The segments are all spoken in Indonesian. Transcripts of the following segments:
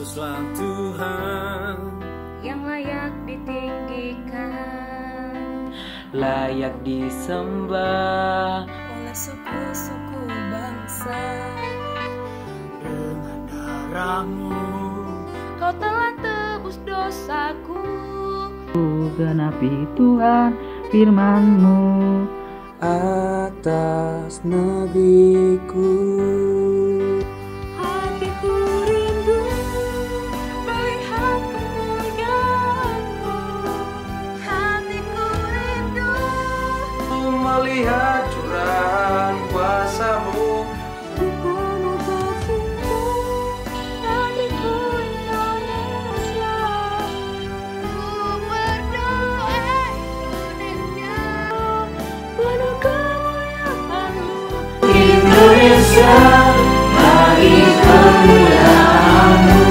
Yesuslah Tuhan yang layak ditinggikan, layak disembah oleh suku-suku bangsa. dengan darah-Mu. Kau telah tebus dosaku, genapi Tuhan firman-Mu Atas negeriku, hatiku rindu melihat kemuliaan-Mu. Hatiku rindu melihat curahan kuasa-Mu. di tanah tercinta, hatiku Indonesia. Ku berdoa Indonesia penuh kemuliaan-Mu. Indonesia, bagi kemuliaan-Mu.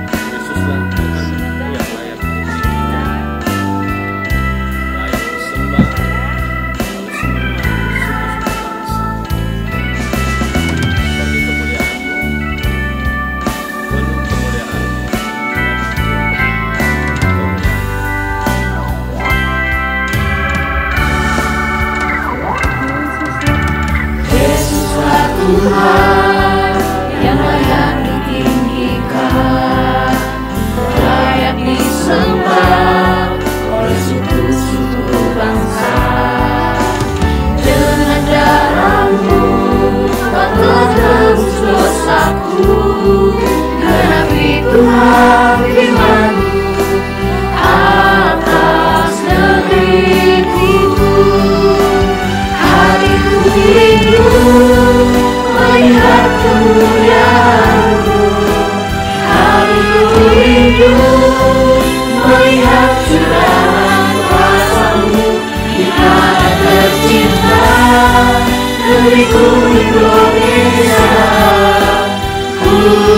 Yesuslah Tuhan yang layak ditinggikan, layak disembah oleh semua suku-suku bangsa. Bagi kemuliaan-Mu, penuh kemuliaan-Mu, Yesuslah Tuhan yang layak ditinggikan, layak disembah oleh suku-suku bangsa. Dengan darah-Mu Kau telah tebus dosaku, genapi Tuhan firman-Mu atas negeriku. Hatiku rindu melihat kemuliaan-Mu. Hatiku rindu melihat curahan kuasa-Mu di tanah tercinta, negeriku Indonesia. Ku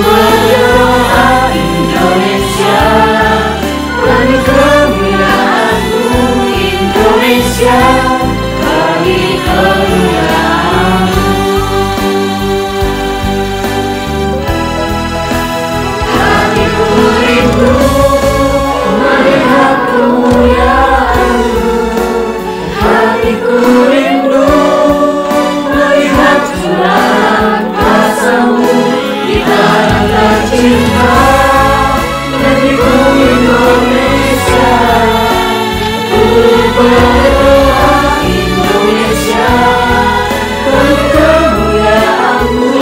berdoa Indonesia, penuh kemuliaan-Mu. Indonesia, bagi kemuliaan-Mu. Hatiku rindu melihat kemuliaan-Mu. Hatiku rindu melihat curahan kuasa-Mu di tanah tercinta, negeriku Indonesia. Ku berdoa Indonesia, penuh kemuliaan-Mu.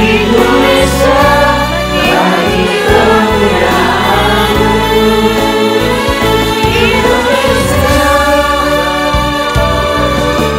Indonesia, bagi kemuliaan-Mu. Indonesia, bagi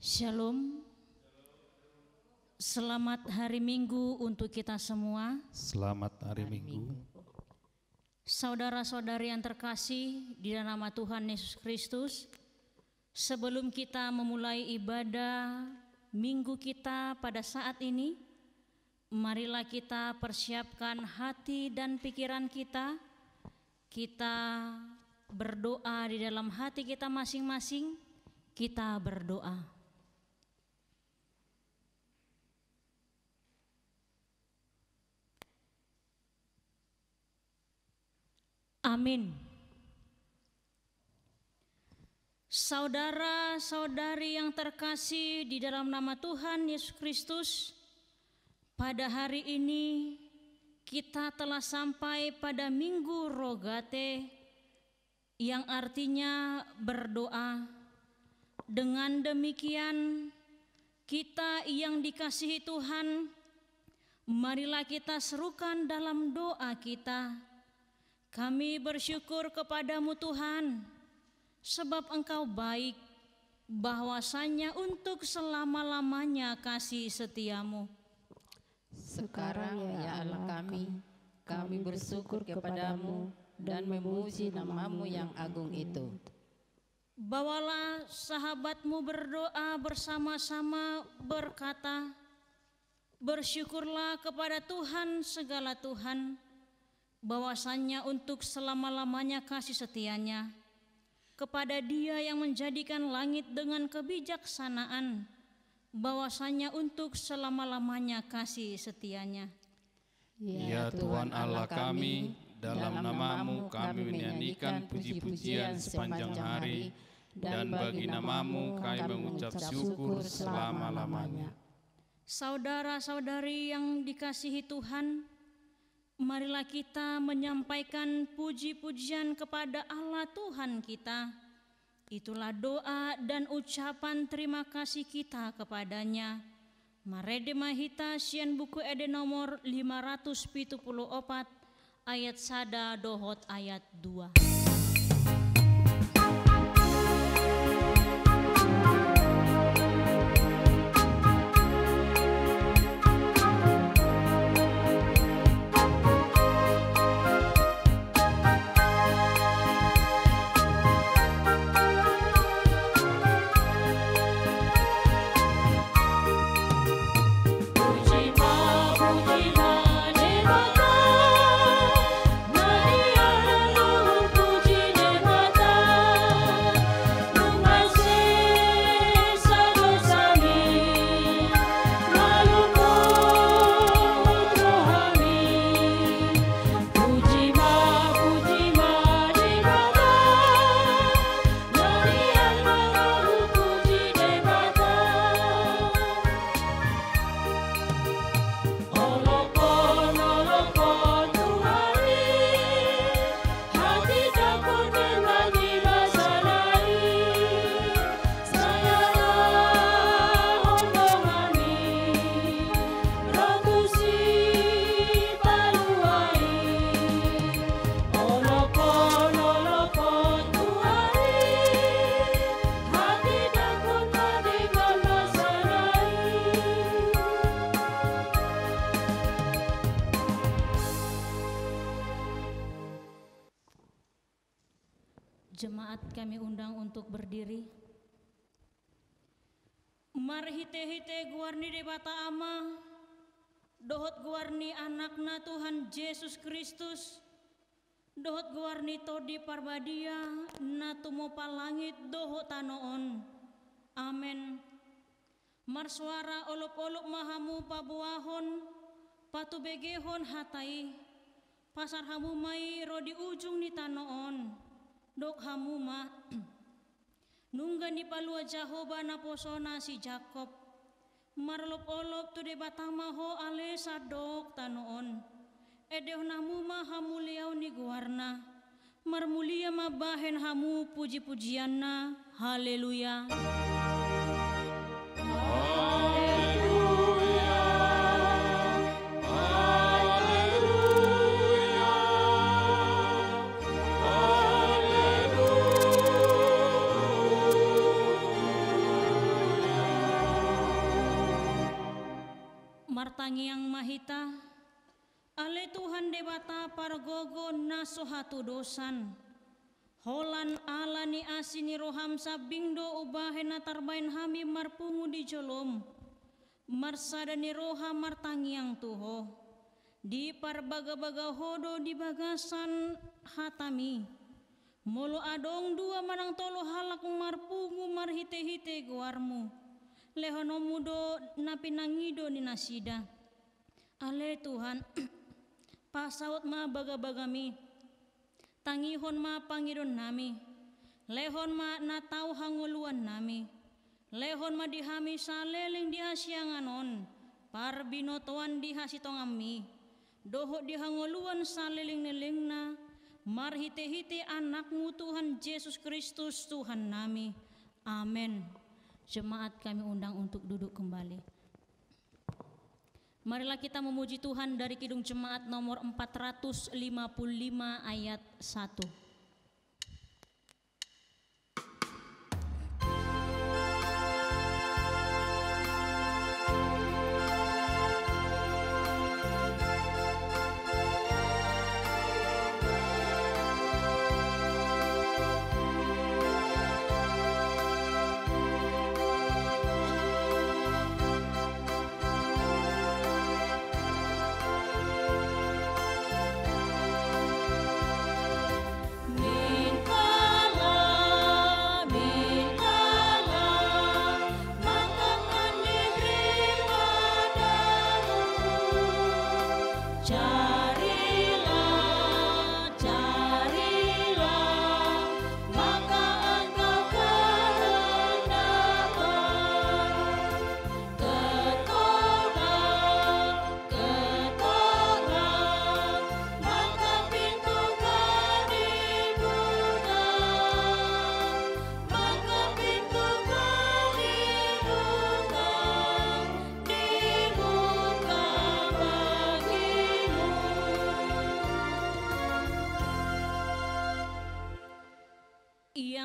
Shalom. Selamat hari Minggu untuk kita semua. Selamat hari Minggu. Saudara-saudari yang terkasih di dalam nama Tuhan Yesus Kristus, sebelum kita memulai ibadah Minggu kita pada saat ini, marilah kita persiapkan hati dan pikiran kita. Kita berdoa di dalam hati kita masing-masing. Kita berdoa. Amin. Saudara-saudari yang terkasih di dalam nama Tuhan Yesus Kristus, pada hari ini kita telah sampai pada Minggu Rogate, yang artinya berdoa. Dengan demikian Kita yang dikasihi Tuhan, marilah kita serukan dalam doa kita. Kami bersyukur kepadamu Tuhan, sebab Engkau baik, bahwasanya untuk selama-lamanya kasih setiamu. Sekarang ya Allah kami bersyukur kepadamu dan memuji namamu yang agung itu. Bawalah sahabatmu berdoa bersama-sama berkata, bersyukurlah kepada Tuhan segala Tuhan, bahwasannya untuk selama-lamanya kasih setianya, kepada Dia yang menjadikan langit dengan kebijaksanaan, bahwasannya untuk selama-lamanya kasih setianya. Ya Tuhan Allah kami, dalam namamu kami menyanyikan puji-pujian sepanjang hari, dan bagi namamu kami mengucap syukur selama-lamanya. Saudara-saudari yang dikasihi Tuhan, marilah kita menyampaikan puji-pujian kepada Allah Tuhan kita. Itulah doa dan ucapan terima kasih kita kepadanya. Marede mahita sian buku ede nomor 574 ayat sada dohot ayat 2. Jemaat kami undang untuk berdiri. Marhite-hite guarni debata ama, dohot guarni anakna Tuhan Yesus Kristus, dohot guarni todi parbadia, na tumopa langit dohot tanoon. Amen. Marsuara olop-olop mahamu pabuahon, patubegehon hatai, pasar hamu mai rodi ujung ni tanoon. Dok hamuma nungga ni palua Jahoba na posona si Jakob, marlop-olop tu de batama ho ale sadok tanoon. Edeh namuma hamuliau ni guarna, marmulia mabahen hamu puji-pujianna. Haleluya. Martangi yang mahita, ale Tuhan debata pargogo nasohatu dosan, holan ala ni asini roham sabingdo ubahen natarbain hami marpungu di jolom, marsada ni roha martangi yang tuho, di parbaga-baga hodo di bagasan hatami, molo adong dua manang tolo halak marpungu marhite-hite guarmu. Lehono mudo napinangido ni nasida. Ale Tuhan, pasaut ma baga-bagami, tangihon ma pangidon nami, lehon ma natau hanguluan nami, lehon ma dihami saleling dihasyanganon, parbinotoan dihasitongami, dohot dihanguluan saleling nelingna, marhite-hite anakmu Tuhan Yesus Kristus Tuhan nami. Amin. Jemaat kami undang untuk duduk kembali. Marilah kita memuji Tuhan dari Kidung Jemaat nomor 455 ayat 1.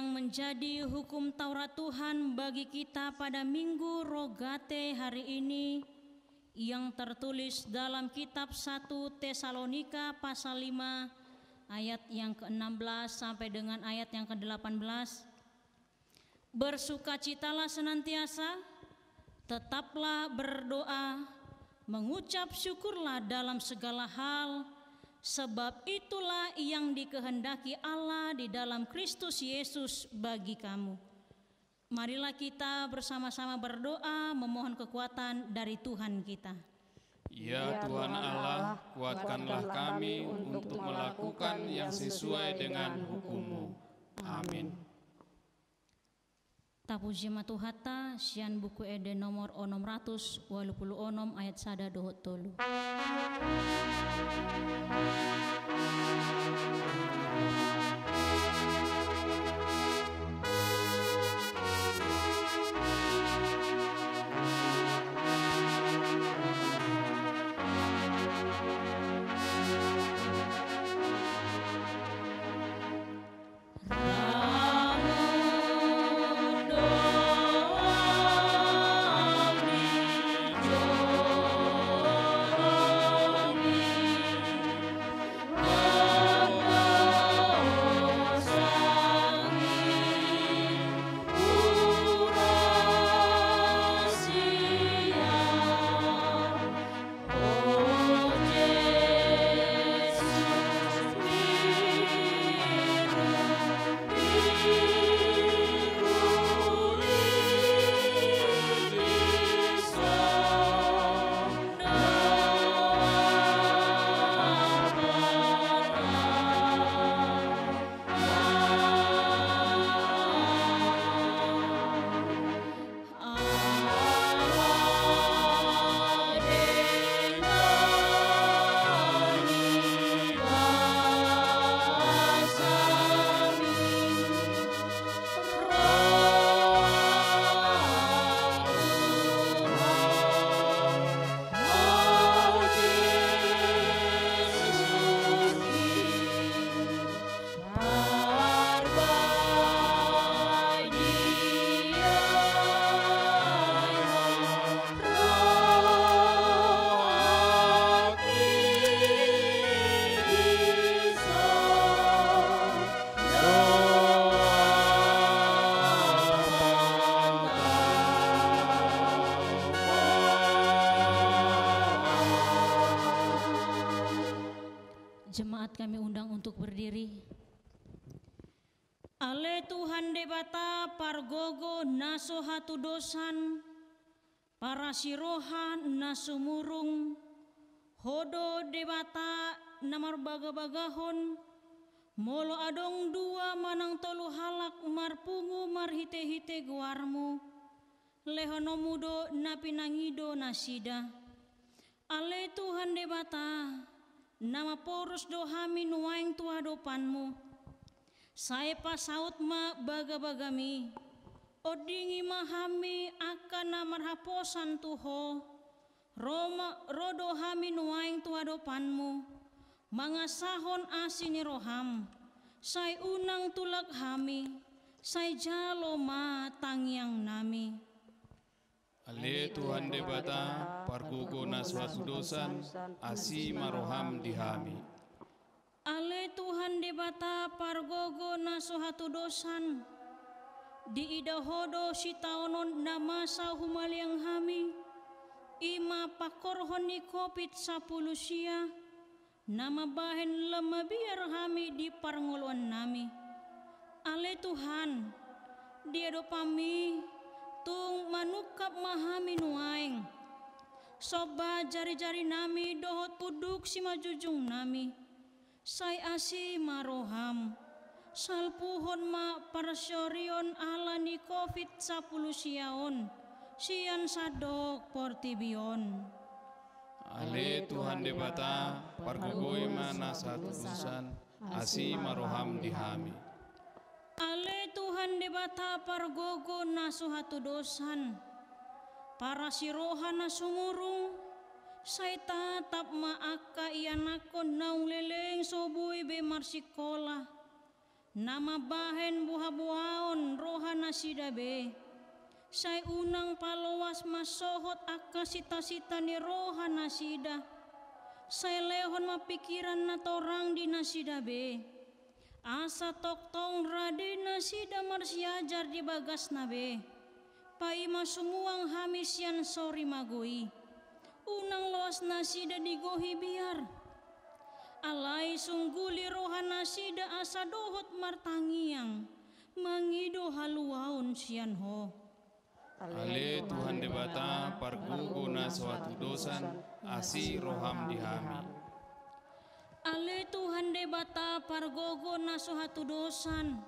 Menjadi hukum Taurat Tuhan bagi kita pada Minggu Rogate hari ini yang tertulis dalam kitab 1 Tesalonika pasal 5 ayat yang ke-16 sampai dengan ayat yang ke-18. Bersukacitalah senantiasa, tetaplah berdoa, mengucap syukurlah dalam segala hal, sebab itulah yang dikehendaki Allah di dalam Kristus Yesus bagi kamu. Marilah kita bersama-sama berdoa memohon kekuatan dari Tuhan kita. Ya Tuhan Allah, kuatkanlah kami untuk melakukan yang sesuai dengan hukum-Mu. Amin. Tapu jema Tuhata, sian buku ede nomor 686 ayat 1 dohot tolu. Jemaat kami undang untuk berdiri. Ale Tuhan debata pargogo naso hatu dosan, para sirohan nasumurung, hodo debata namar baga-bagahon, molo adong dua manang tolu halak marpungu marhite-hite guarmu, lehono mudo napinangido nasida. Ale Tuhan debata nama porus dohami nuaing tua dopanmu, saya pasaut ma baga-bagami, odingi mahami akan namar haposan tuho, rodo hami nuaing tuadopanmu, mangasahon asini roham, say unang tulak hami, say jalo matangyang nami. Ale Tuhan debata, parguguna suatu dosan, asi maroham dihami. Ale Tuhan debata pargogo na suhatu dosan, di idahodo si taonon na masa humaliang hami, ima pakorhon ni COVID-19 na mabahen lamabiar hami di parnguluan nami. Ale Tuhan, diado pami, tung manukap mahami nuaing, soba jari-jari nami dohot puduk si majujung nami. Say asi maroham, salpuhon ma parasyorion ala ni COVID-19 siyan sadok portibion. Ale Tuhan debata, pargugoy mana satu dosan, asi maroham dihami. Ale Tuhan debata pargogo na suhatu dosan, para sirohan na sumurung, say tatap maaka iyanakon naung leleng sobuy be marsikola, nama bahen buha-buhaon roha na sidabe, say unang palawas masohot akka sita-sita ni roha na sida, say lehon mapikiran na torang di na sidabe, asa toktong rade na sida marsiajar di bagas nabe, paima sumuang hamis yan sori magui. Unang loas nasida digohi biar, alai sungguli rohan nasida asa dohot martangiang, mangido haluaon sian ho. Ale Tuhan debata, parguguna suatu dosan, asi roham dihami. Ale Tuhan debata pargogo na suhatu dosan,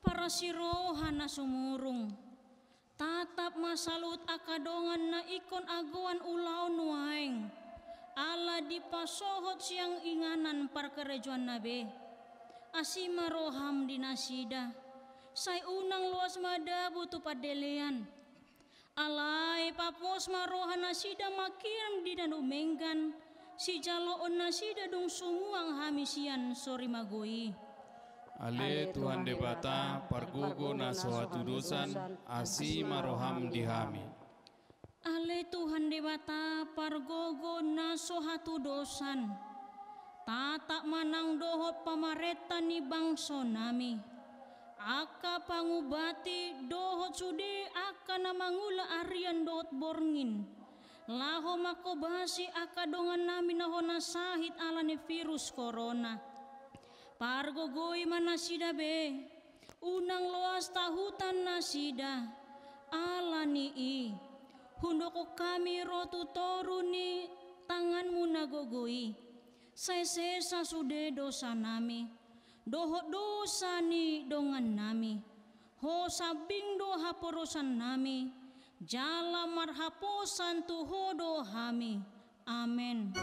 para sirohan na sumurung, tatap masalut akadongan na ikon aguan ulaw nuaing, ala di pasohot siyang inganan parkerejuan nabe, asi maroham dinasida, say unang luas madabu tu padelean, alay papos marohan nasida makiram di danumenggan, si jaloon nasida dung sumuang hamisian sori magoi. Ale Tuhan debata, pargugo na suatu dosan, asi maroham dihami. Ale Tuhan debata pargogo na suhatu dosan, tatak manang dohot pamaretan ni bangso nami, aka pangubati dohot sude aka na mangula arian dohot borngin, laho makobasi aka dongan nami na hona sahit ala ni virus corona. Pargogoy man nasida be, unang loas tahutan nasida, ala ni hundoko kami rotu toru ni tanganmu nagogoy, sesa sude dosa nami, dohot dosa ni dongan nami, ho sabing doha porosan nami, jala marhaposan tuhodo hami, amen.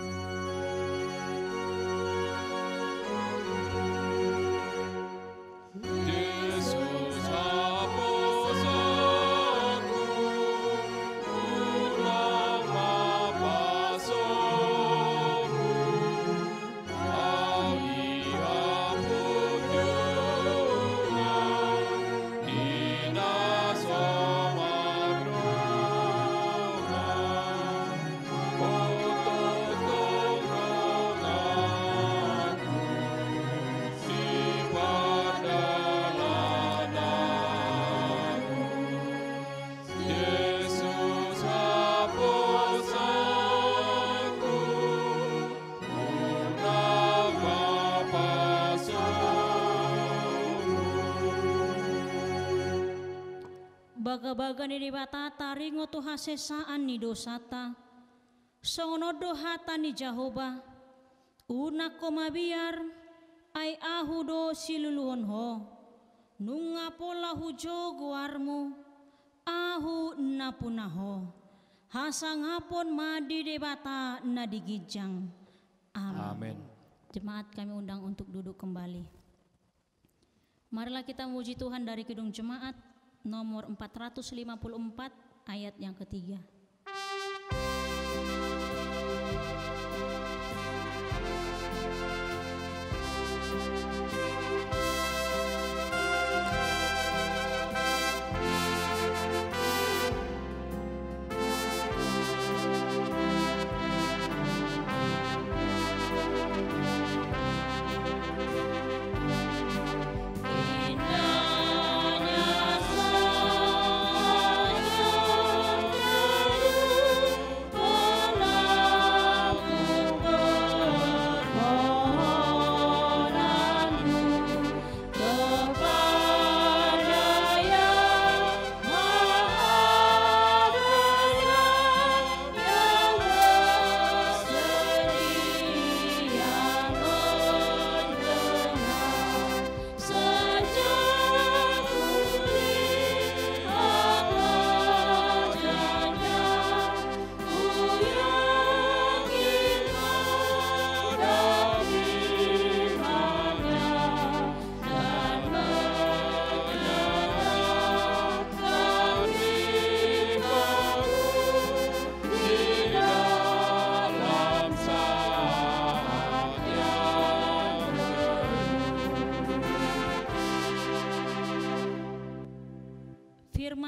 Baga-baga ni dibata taringo tu hasesaan ni dosata, songono dohata ni Jahoba, una komabiar ay ahudo siluluhon ho, nunga pola hujo guarmu, ahu napunaho, hasangapon madi debata na digijang. Amin. Jemaat kami undang untuk duduk kembali. Marilah kita memuji Tuhan dari Kidung Jemaat nomor 454 ayat yang ketiga.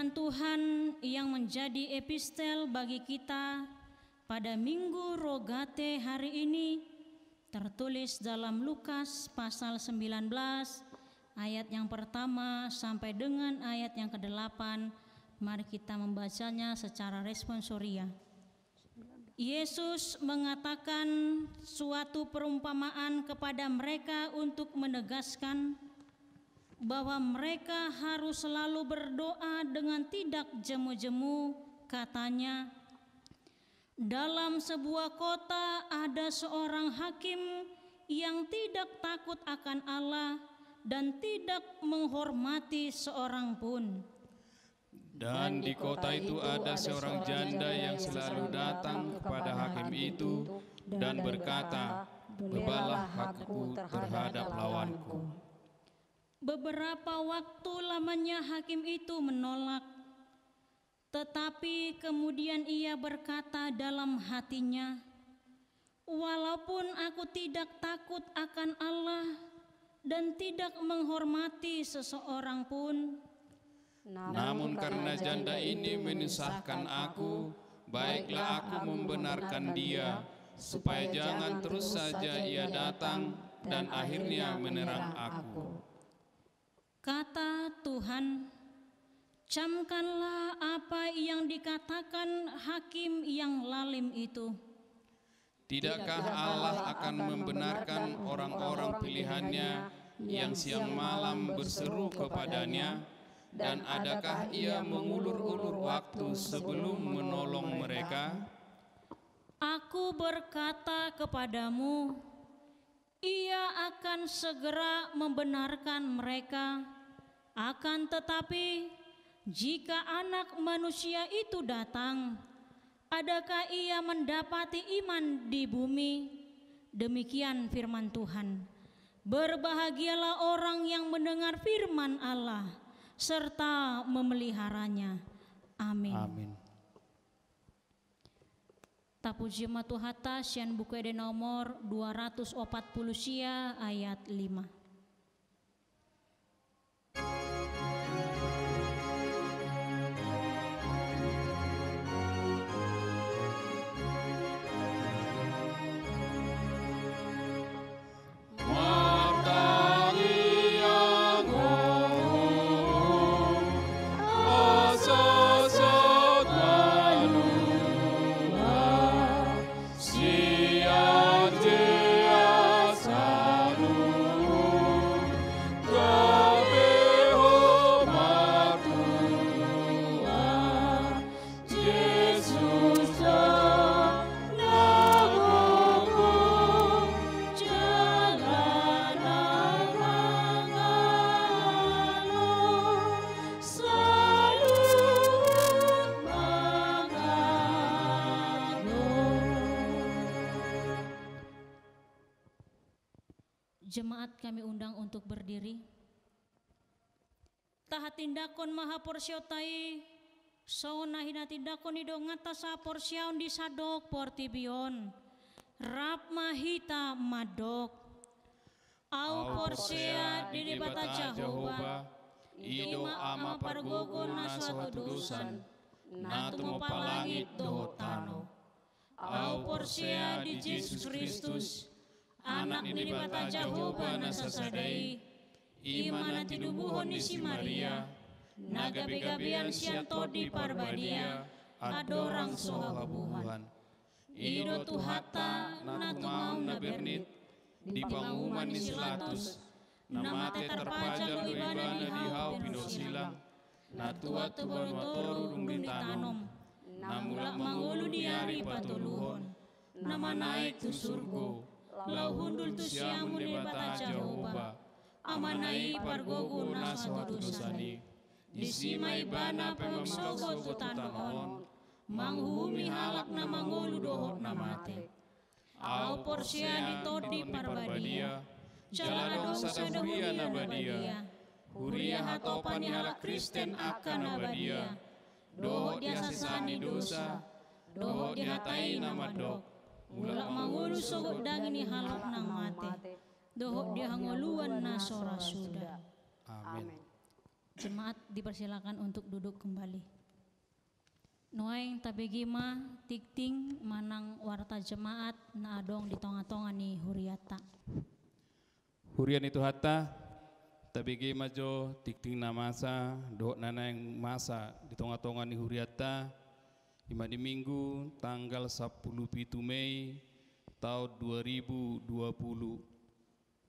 firman Tuhan yang menjadi epistel bagi kita pada Minggu Rogate hari ini tertulis dalam Lukas pasal 19 ayat yang pertama sampai dengan ayat yang ke-8. Mari kita membacanya secara responsoria. Yesus mengatakan suatu perumpamaan kepada mereka untuk menegaskan bahwa mereka harus selalu berdoa dengan tidak jemu-jemu. Katanya, dalam sebuah kota ada seorang hakim yang tidak takut akan Allah dan tidak menghormati seorang pun. Dan di kota itu ada seorang janda yang selalu datang kepada hakim itu dan berkata, "Bebalah hakku terhadap lawanku." Beberapa waktu lamanya hakim itu menolak, tetapi kemudian ia berkata dalam hatinya, "Walaupun aku tidak takut akan Allah dan tidak menghormati seseorang pun, namun karena janda ini menyusahkan aku, baiklah aku membenarkan dia, supaya jangan terus saja ia datang dan akhirnya menerang aku." Kata Tuhan, camkanlah apa yang dikatakan hakim yang lalim itu. Tidakkah Allah akan membenarkan orang-orang pilihannya yang siang malam berseru kepadanya? Dan adakah ia mengulur-ulur waktu sebelum menolong mereka? Aku berkata kepadamu, ia akan segera membenarkan mereka. Akan tetapi, jika Anak Manusia itu datang, adakah ia mendapati iman di bumi? Demikian firman Tuhan. Berbahagialah orang yang mendengar firman Allah serta memeliharanya. Amin. Amin. Tapu jemaat Tuhata sian buku ede nomor 240 sia ayat 5. Jemaat kami undang untuk berdiri. Taha tindakon maha porsiotai, sauna hina tindakon idongata sa porsiaon di sadok portibion, rap mahita madok, au porsia di dibata Jehovah, ido ama pargogo na suatu dosan, natu palangit dohotano, au porsia di Yesus Kristus, Anak ni bata Jehovah na sasadai, imana tidubuhon ni si Maria, nagabi-gabian siya todi parbadia, adorang sohabuhan. Ido tuhata na tumaw na bernit, di panguman ni silatus, namate terpajang lo ibadah di hau pinosilang, natua tuban watorung ditanom, namulak mangulu di hari patuluhon, namanai tu surgo, lau hundul tu siamun di bata Jehovah, amanai pargogo na suatu dosani, disimai bana pemamsogo tutanoon, manghumi halak na mangulu dohot na mate, au porsia ditodi parbadia, jalana dosa huria na badia, huria hatopan ni halak Kristen akan na badia, dohot dia sasani dosa, dohot dia tai nama dok, mulak mangulu sogot daging ni halak nang mate, dohot dia hangoluan na sora suda. Amin. Jemaat dipersilakan untuk duduk kembali. Noaing tabegima tikting manang warta jemaat na adong di tonga-tonga ni huriata. Hurian itu hatta tabegima jo tikting na masa do nanang masa di tonga-tonga ni huriata ima di minggu tanggal 10 Mei tahun 2020.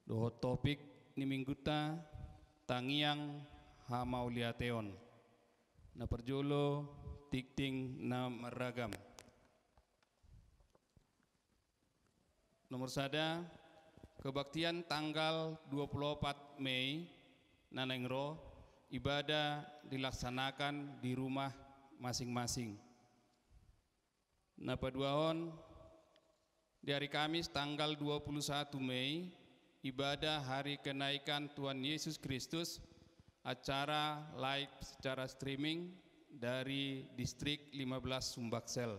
Doho topik ni minggu ta tangiang hamauliateon na perjolo tikting na meragam. Nomor sada kebaktian tanggal 24 Mei nanengro ibadah dilaksanakan di rumah masing-masing. Na paduahon di hari Kamis tanggal 21 Mei ibadah hari kenaikan Tuhan Yesus Kristus, acara live secara streaming dari distrik 15 Sumbaksel.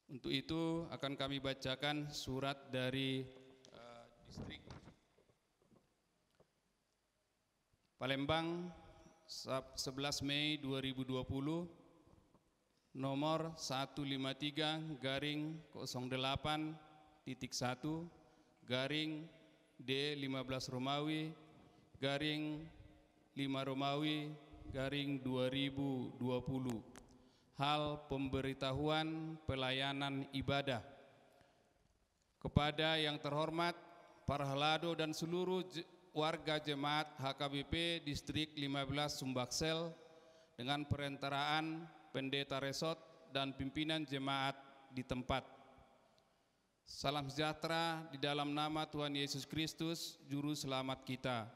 Untuk itu akan kami bacakan surat dari distrik Palembang 11 Mei 2020 nomor 153/08.1 garing D15 Romawi garing 5 Romawi garing 2020. Hal pemberitahuan pelayanan ibadah. Kepada yang terhormat para halado dan seluruh warga jemaat HKBP Distrik 15 Sumbaksel dengan perentaraan pendeta resort dan pimpinan jemaat di tempat. Salam sejahtera di dalam nama Tuhan Yesus Kristus, Juru Selamat kita.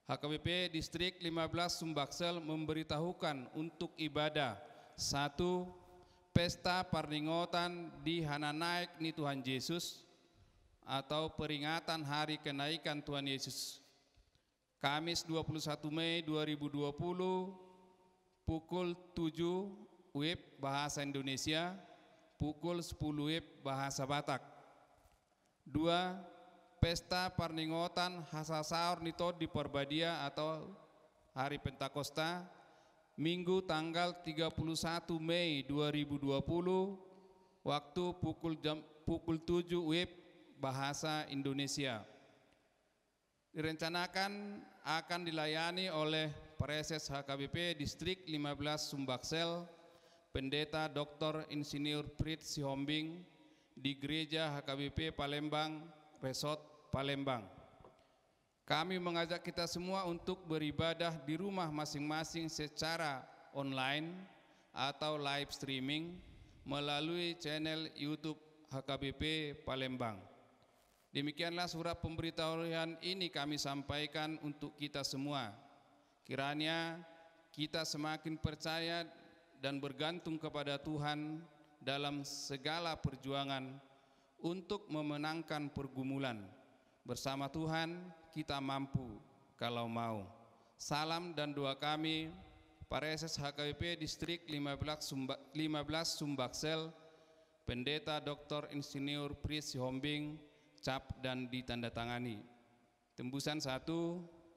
HKBP Distrik 15 Sumbaksel memberitahukan untuk ibadah 1. Pesta Parningotan di Hananaik ni Tuhan Yesus atau peringatan hari kenaikan Tuhan Yesus. Kamis 21 Mei 2020 pukul 7 WIB Bahasa Indonesia, pukul 10 WIB Bahasa Batak. 2. Pesta Parningotan Hasasaur Nito di Porbadia atau Hari Pentakosta, Minggu tanggal 31 Mei 2020, waktu pukul 7 WIB Bahasa Indonesia. Direncanakan akan dilayani oleh Preses HKBP Distrik 15 Sumbaksel, Pendeta Dr. Insinyur Prit Sihombing di Gereja HKBP Palembang, Resort Palembang. Kami mengajak kita semua untuk beribadah di rumah masing-masing secara online atau live streaming melalui channel YouTube HKBP Palembang. Demikianlah surat pemberitahuan ini kami sampaikan untuk kita semua. Kiranya kita semakin percaya dan bergantung kepada Tuhan dalam segala perjuangan untuk memenangkan pergumulan. Bersama Tuhan kita mampu kalau mau. Salam dan doa kami, Pareses HKBP Distrik 15 Sumbaksel, Pendeta Dr. Insinyur Pris Sihombing, cap dan ditandatangani. Tembusan 1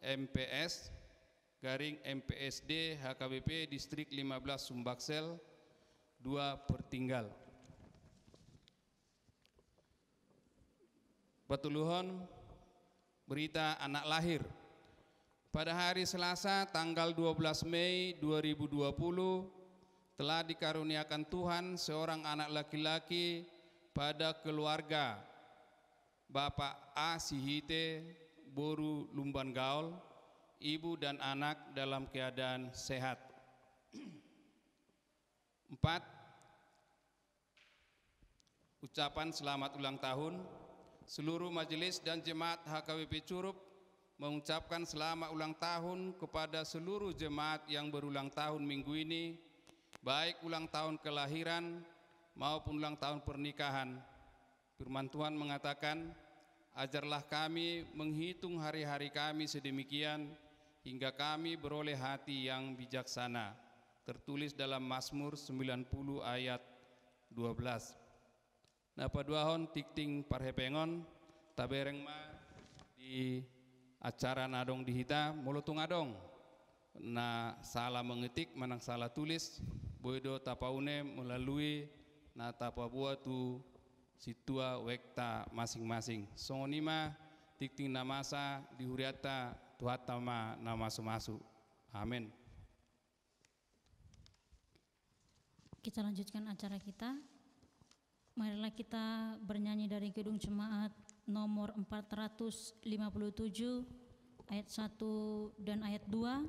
MPS garing MPSD HKBP Distrik 15 Sumbaksel 2 Pertinggal. Petuluhon berita anak lahir. Pada hari Selasa tanggal 12 Mei 2020 telah dikaruniakan Tuhan seorang anak laki-laki pada keluarga Bapak A. Sihite Boru Lumban Gaul, ibu dan anak dalam keadaan sehat. 4. Ucapan selamat ulang tahun. Seluruh majelis dan jemaat HKBP Curup mengucapkan selamat ulang tahun kepada seluruh jemaat yang berulang tahun minggu ini, baik ulang tahun kelahiran maupun ulang tahun pernikahan. Firman Tuhan mengatakan, ajarlah kami menghitung hari-hari kami sedemikian hingga kami beroleh hati yang bijaksana. Tertulis dalam Mazmur 90 ayat 12. Napa duahon tikting parhepengon tabereng ma di acara nadong dihita mulutung adong na salah mengetik manang salah tulis boido tapaune melalui na tapabua tu situa wekta masing-masing songonima tikting namasa dihuriata tuhatama nama sumasu amin. Kita lanjutkan acara kita. Marilah kita bernyanyi dari Kidung Jemaat nomor 457 ayat 1 dan ayat 2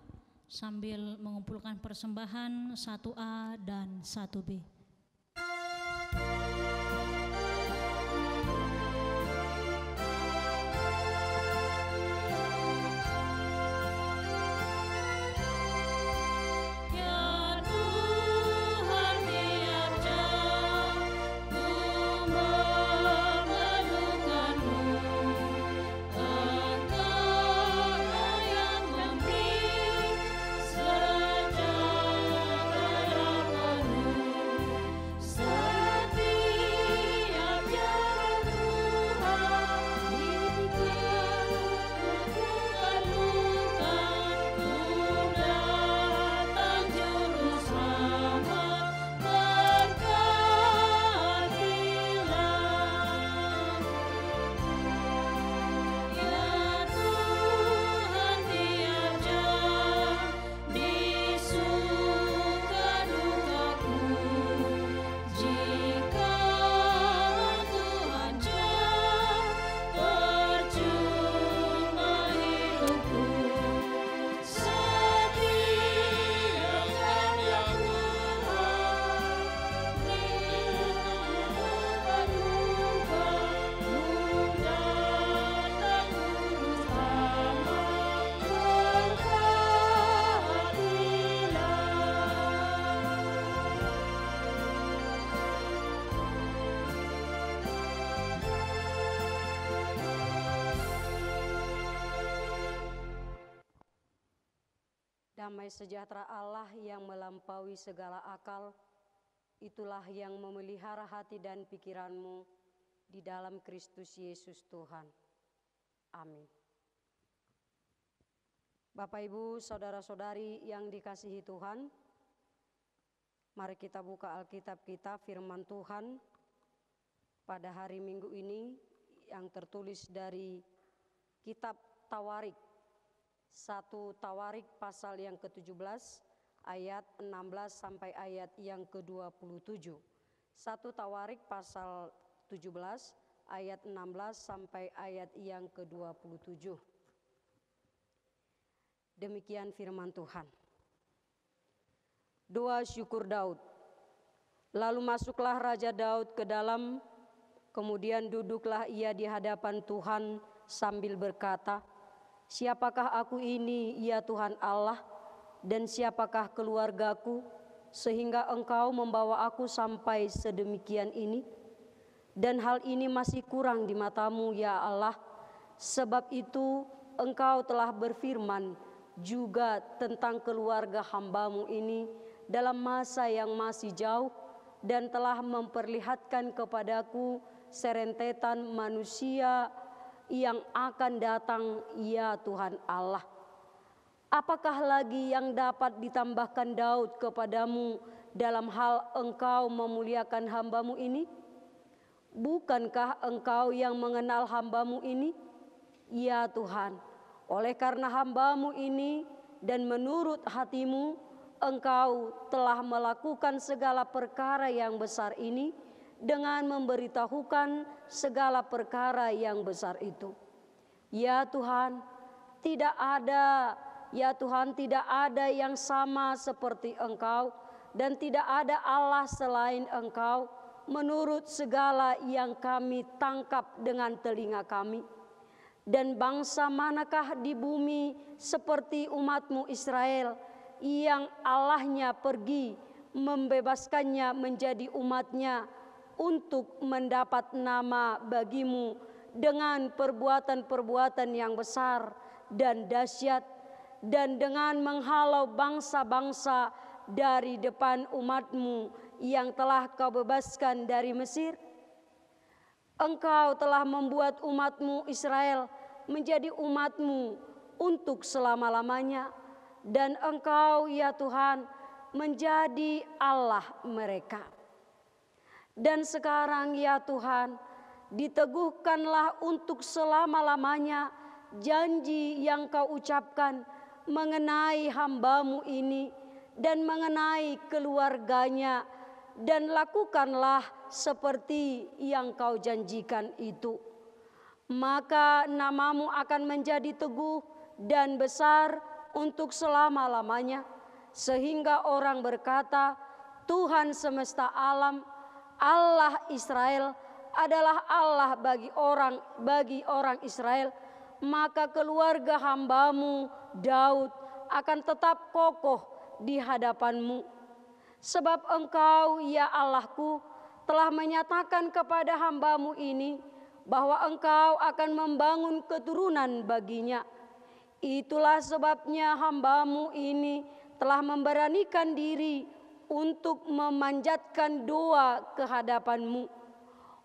sambil mengumpulkan persembahan 1A dan 1B. Damai sejahtera Allah yang melampaui segala akal, itulah yang memelihara hati dan pikiranmu di dalam Kristus Yesus Tuhan. Amin. Bapak, Ibu, saudara-saudari yang dikasihi Tuhan, mari kita buka Alkitab kita, firman Tuhan pada hari Minggu ini yang tertulis dari kitab Tawarik. 1 Tawarik pasal yang ke-17 ayat 16 sampai ayat yang ke-27. 1 Tawarik pasal 17 ayat 16 sampai ayat yang ke-27. Demikian firman Tuhan. Doa syukur Daud. Lalu masuklah Raja Daud ke dalam, kemudian duduklah ia di hadapan Tuhan sambil berkata, "Siapakah aku ini, ya Tuhan Allah, dan siapakah keluargaku, sehingga Engkau membawa aku sampai sedemikian ini? Dan hal ini masih kurang di matamu, ya Allah. Sebab itu Engkau telah berfirman juga tentang keluarga hamba-Mu ini dalam masa yang masih jauh, dan telah memperlihatkan kepadaku serentetan manusia yang akan datang, ya Tuhan Allah. Apakah lagi yang dapat ditambahkan Daud kepadamu dalam hal Engkau memuliakan hamba-Mu ini? Bukankah Engkau yang mengenal hamba-Mu ini? Ya Tuhan, oleh karena hamba-Mu ini dan menurut hati-Mu, Engkau telah melakukan segala perkara yang besar ini dengan memberitahukan segala perkara yang besar itu. Ya Tuhan, tidak ada yang sama seperti Engkau, dan tidak ada Allah selain Engkau, menurut segala yang kami tangkap dengan telinga kami. Dan bangsa manakah di bumi seperti umat-Mu Israel, yang Allahnya pergi membebaskannya menjadi umat-Nya, untuk mendapat nama bagi-Mu dengan perbuatan-perbuatan yang besar dan dahsyat, dan dengan menghalau bangsa-bangsa dari depan umat-Mu yang telah Kau bebaskan dari Mesir? Engkau telah membuat umat-Mu Israel menjadi umat-Mu untuk selama-lamanya. Dan Engkau ya Tuhan menjadi Allah mereka. Dan sekarang ya Tuhan, diteguhkanlah untuk selama-lamanya janji yang Kau ucapkan mengenai hamba-Mu ini dan mengenai keluarganya, dan lakukanlah seperti yang Kau janjikan itu. Maka nama-Mu akan menjadi teguh dan besar untuk selama-lamanya, sehingga orang berkata, Tuhan semesta alam, Allah Israel adalah Allah bagi orang Israel. Maka keluarga hamba-Mu Daud akan tetap kokoh di hadapan-Mu. Sebab Engkau ya Allahku telah menyatakan kepada hamba-Mu ini bahwa Engkau akan membangun keturunan baginya. Itulah sebabnya hamba-Mu ini telah memberanikan diri untuk memanjatkan doa ke hadapan-Mu.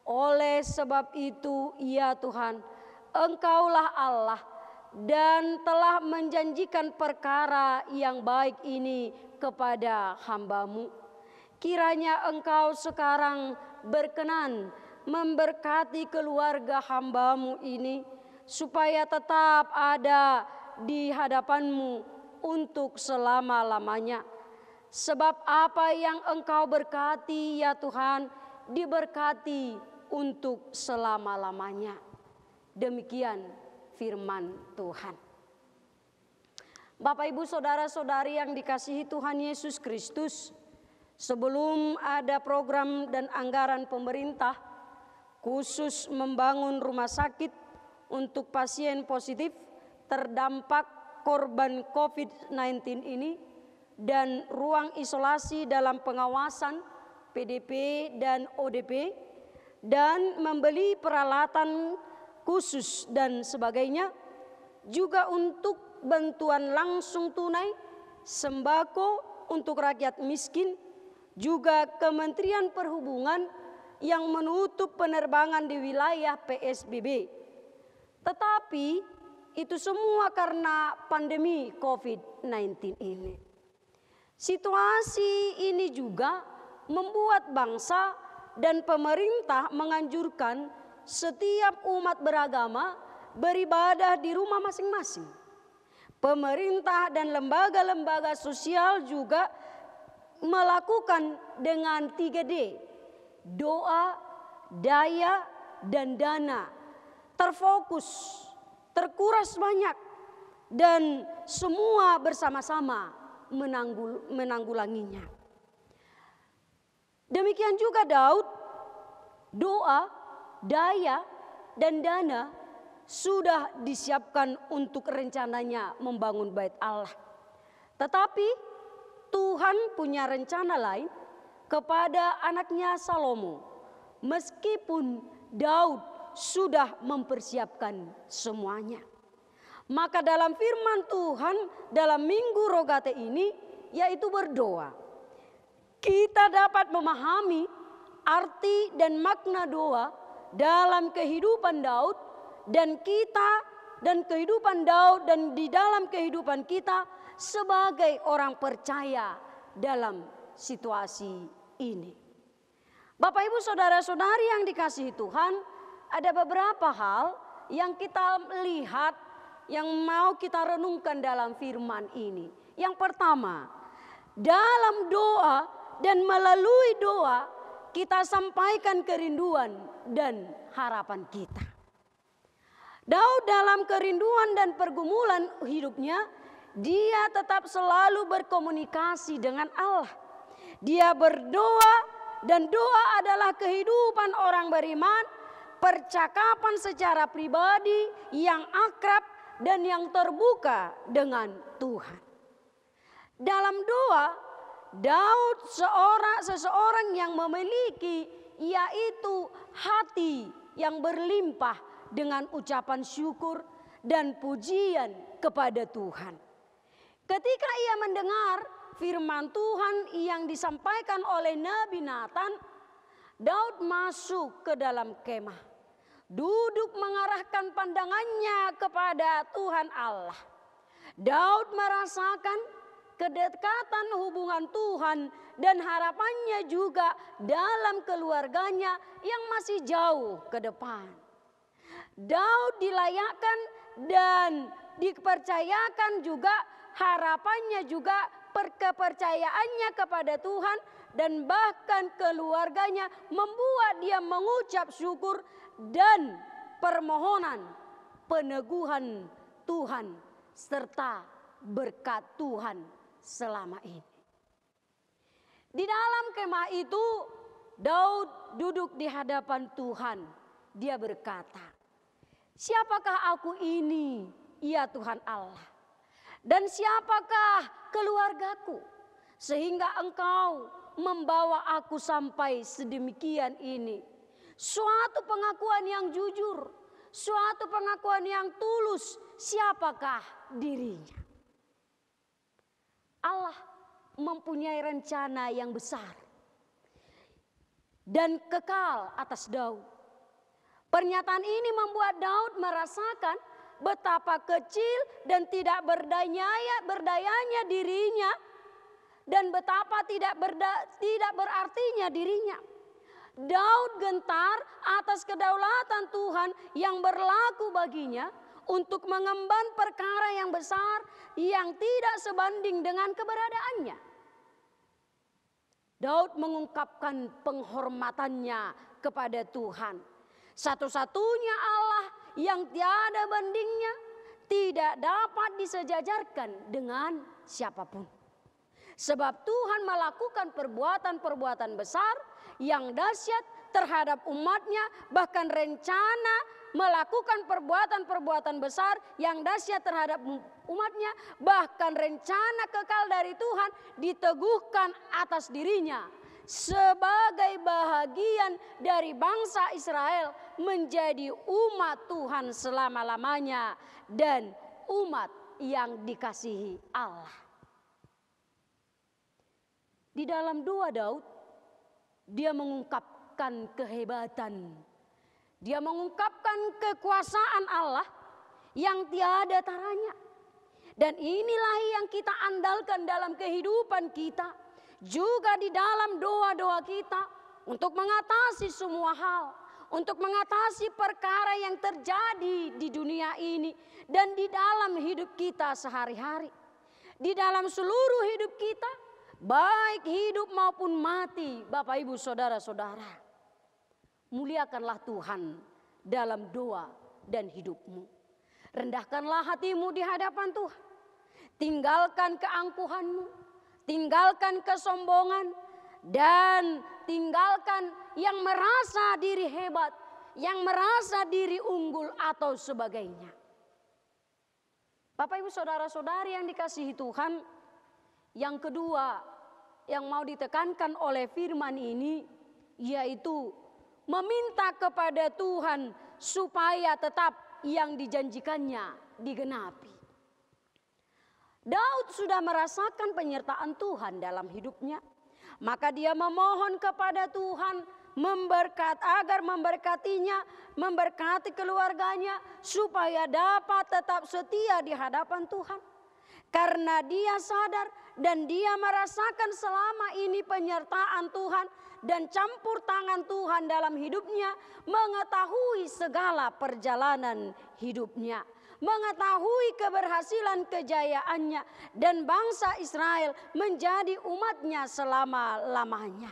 Oleh sebab itu ya Tuhan, Engkaulah Allah dan telah menjanjikan perkara yang baik ini kepada hamba-Mu. Kiranya Engkau sekarang berkenan memberkati keluarga hamba-Mu ini, supaya tetap ada di hadapan-Mu untuk selama-lamanya. Sebab apa yang Engkau berkati ya Tuhan, diberkati untuk selama-lamanya. Demikian firman Tuhan. Bapak, Ibu, saudara-saudari yang dikasihi Tuhan Yesus Kristus, sebelum ada program dan anggaran pemerintah khusus membangun rumah sakit untuk pasien positif terdampak korban COVID-19 ini, dan ruang isolasi dalam pengawasan PDP dan ODP, dan membeli peralatan khusus dan sebagainya, juga untuk bantuan langsung tunai, sembako untuk rakyat miskin, juga Kementerian Perhubungan yang menutup penerbangan di wilayah PSBB. Tetapi itu semua karena pandemi COVID-19 ini. Situasi ini juga membuat bangsa dan pemerintah menganjurkan setiap umat beragama beribadah di rumah masing-masing. Pemerintah dan lembaga-lembaga sosial juga melakukan dengan 3D, doa, daya, dan dana, terfokus, terkuras banyak, dan semua bersama-sama menanggulanginya. Demikian juga Daud, doa, daya, dan dana sudah disiapkan untuk rencananya membangun bait Allah. Tetapi Tuhan punya rencana lain kepada anaknya Salomo, meskipun Daud sudah mempersiapkan semuanya. Maka dalam firman Tuhan dalam Minggu Rogate ini, yaitu berdoa, kita dapat memahami arti dan makna doa dalam kehidupan Daud dan kita, dan kehidupan Daud dan di dalam kehidupan kita sebagai orang percaya dalam situasi ini. Bapak, Ibu, saudara-saudari yang dikasihi Tuhan, ada beberapa hal yang kita lihat, yang mau kita renungkan dalam firman ini. Yang pertama, dalam doa dan melalui doa kita sampaikan kerinduan dan harapan kita. Daud dalam kerinduan dan pergumulan hidupnya, dia tetap selalu berkomunikasi dengan Allah. Dia berdoa, dan doa adalah kehidupan orang beriman, percakapan secara pribadi yang akrab dan yang terbuka dengan Tuhan. Dalam doa, Daud seseorang yang memiliki, yaitu hati yang berlimpah dengan ucapan syukur dan pujian kepada Tuhan. Ketika ia mendengar firman Tuhan yang disampaikan oleh Nabi Nathan, Daud masuk ke dalam kemah, duduk mengarahkan pandangannya kepada Tuhan Allah. Daud merasakan kedekatan hubungan Tuhan dan harapannya juga dalam keluarganya yang masih jauh ke depan. Daud dilayakkan dan dipercayakan juga harapannya juga kepercayaannya kepada Tuhan, dan bahkan keluarganya membuat dia mengucap syukur dan permohonan peneguhan Tuhan serta berkat Tuhan selama ini. Di dalam kemah itu Daud duduk di hadapan Tuhan. Dia berkata, "Siapakah aku ini, ya Tuhan Allah? Dan siapakah keluargaku sehingga Engkau membawa aku sampai sedemikian ini?" Suatu pengakuan yang jujur, suatu pengakuan yang tulus, siapakah dirinya. Allah mempunyai rencana yang besar dan kekal atas Daud. Pernyataan ini membuat Daud merasakan betapa kecil dan tidak berdayanya dirinya, dan betapa tidak berartinya dirinya. Daud gentar atas kedaulatan Tuhan yang berlaku baginya untuk mengemban perkara yang besar yang tidak sebanding dengan keberadaannya. Daud mengungkapkan penghormatannya kepada Tuhan, satu-satunya Allah yang tiada bandingnya, tidak dapat disejajarkan dengan siapapun. Sebab Tuhan melakukan perbuatan-perbuatan besar yang dahsyat terhadap umatnya, bahkan rencana melakukan perbuatan-perbuatan besar yang dahsyat terhadap umatnya, bahkan rencana kekal dari Tuhan diteguhkan atas dirinya sebagai bahagian dari bangsa Israel menjadi umat Tuhan selama-lamanya dan umat yang dikasihi Allah. Di dalam doa Daud, dia mengungkapkan kehebatan, dia mengungkapkan kekuasaan Allah yang tiada taranya. Dan inilah yang kita andalkan dalam kehidupan kita, juga di dalam doa-doa kita, untuk mengatasi semua hal, untuk mengatasi perkara yang terjadi di dunia ini dan di dalam hidup kita sehari-hari. Di dalam seluruh hidup kita, baik hidup maupun mati, Bapak Ibu Saudara-saudara, muliakanlah Tuhan dalam doa dan hidupmu. Rendahkanlah hatimu di hadapan Tuhan. Tinggalkan keangkuhanmu, tinggalkan kesombongan, dan tinggalkan yang merasa diri hebat, yang merasa diri unggul atau sebagainya. Bapak Ibu Saudara-saudari yang dikasihi Tuhan, yang kedua yang mau ditekankan oleh firman ini yaitu meminta kepada Tuhan supaya tetap yang dijanjikannya digenapi. Daud sudah merasakan penyertaan Tuhan dalam hidupnya, maka dia memohon kepada Tuhan agar memberkatinya, memberkati keluarganya supaya dapat tetap setia di hadapan Tuhan. Karena dia sadar dan dia merasakan selama ini penyertaan Tuhan dan campur tangan Tuhan dalam hidupnya, mengetahui segala perjalanan hidupnya, mengetahui keberhasilan kejayaannya, dan bangsa Israel menjadi umatnya selama-lamanya.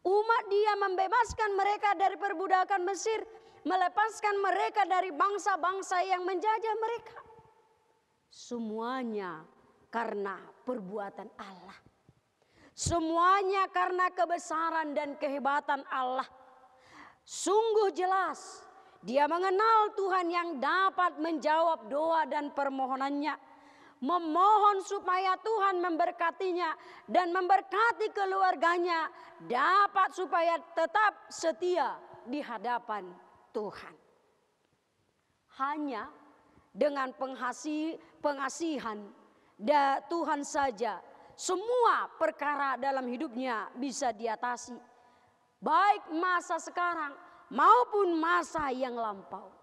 Umat dia membebaskan mereka dari perbudakan Mesir, melepaskan mereka dari bangsa-bangsa yang menjajah mereka. Semuanya karena perbuatan Allah. Semuanya karena kebesaran dan kehebatan Allah. Sungguh jelas dia mengenal Tuhan yang dapat menjawab doa dan permohonannya. Memohon supaya Tuhan memberkatinya dan memberkati keluarganya, dapat supaya tetap setia di hadapan Tuhan. Hanya dengan pengasihan Tuhan saja semua perkara dalam hidupnya bisa diatasi, baik masa sekarang maupun masa yang lampau.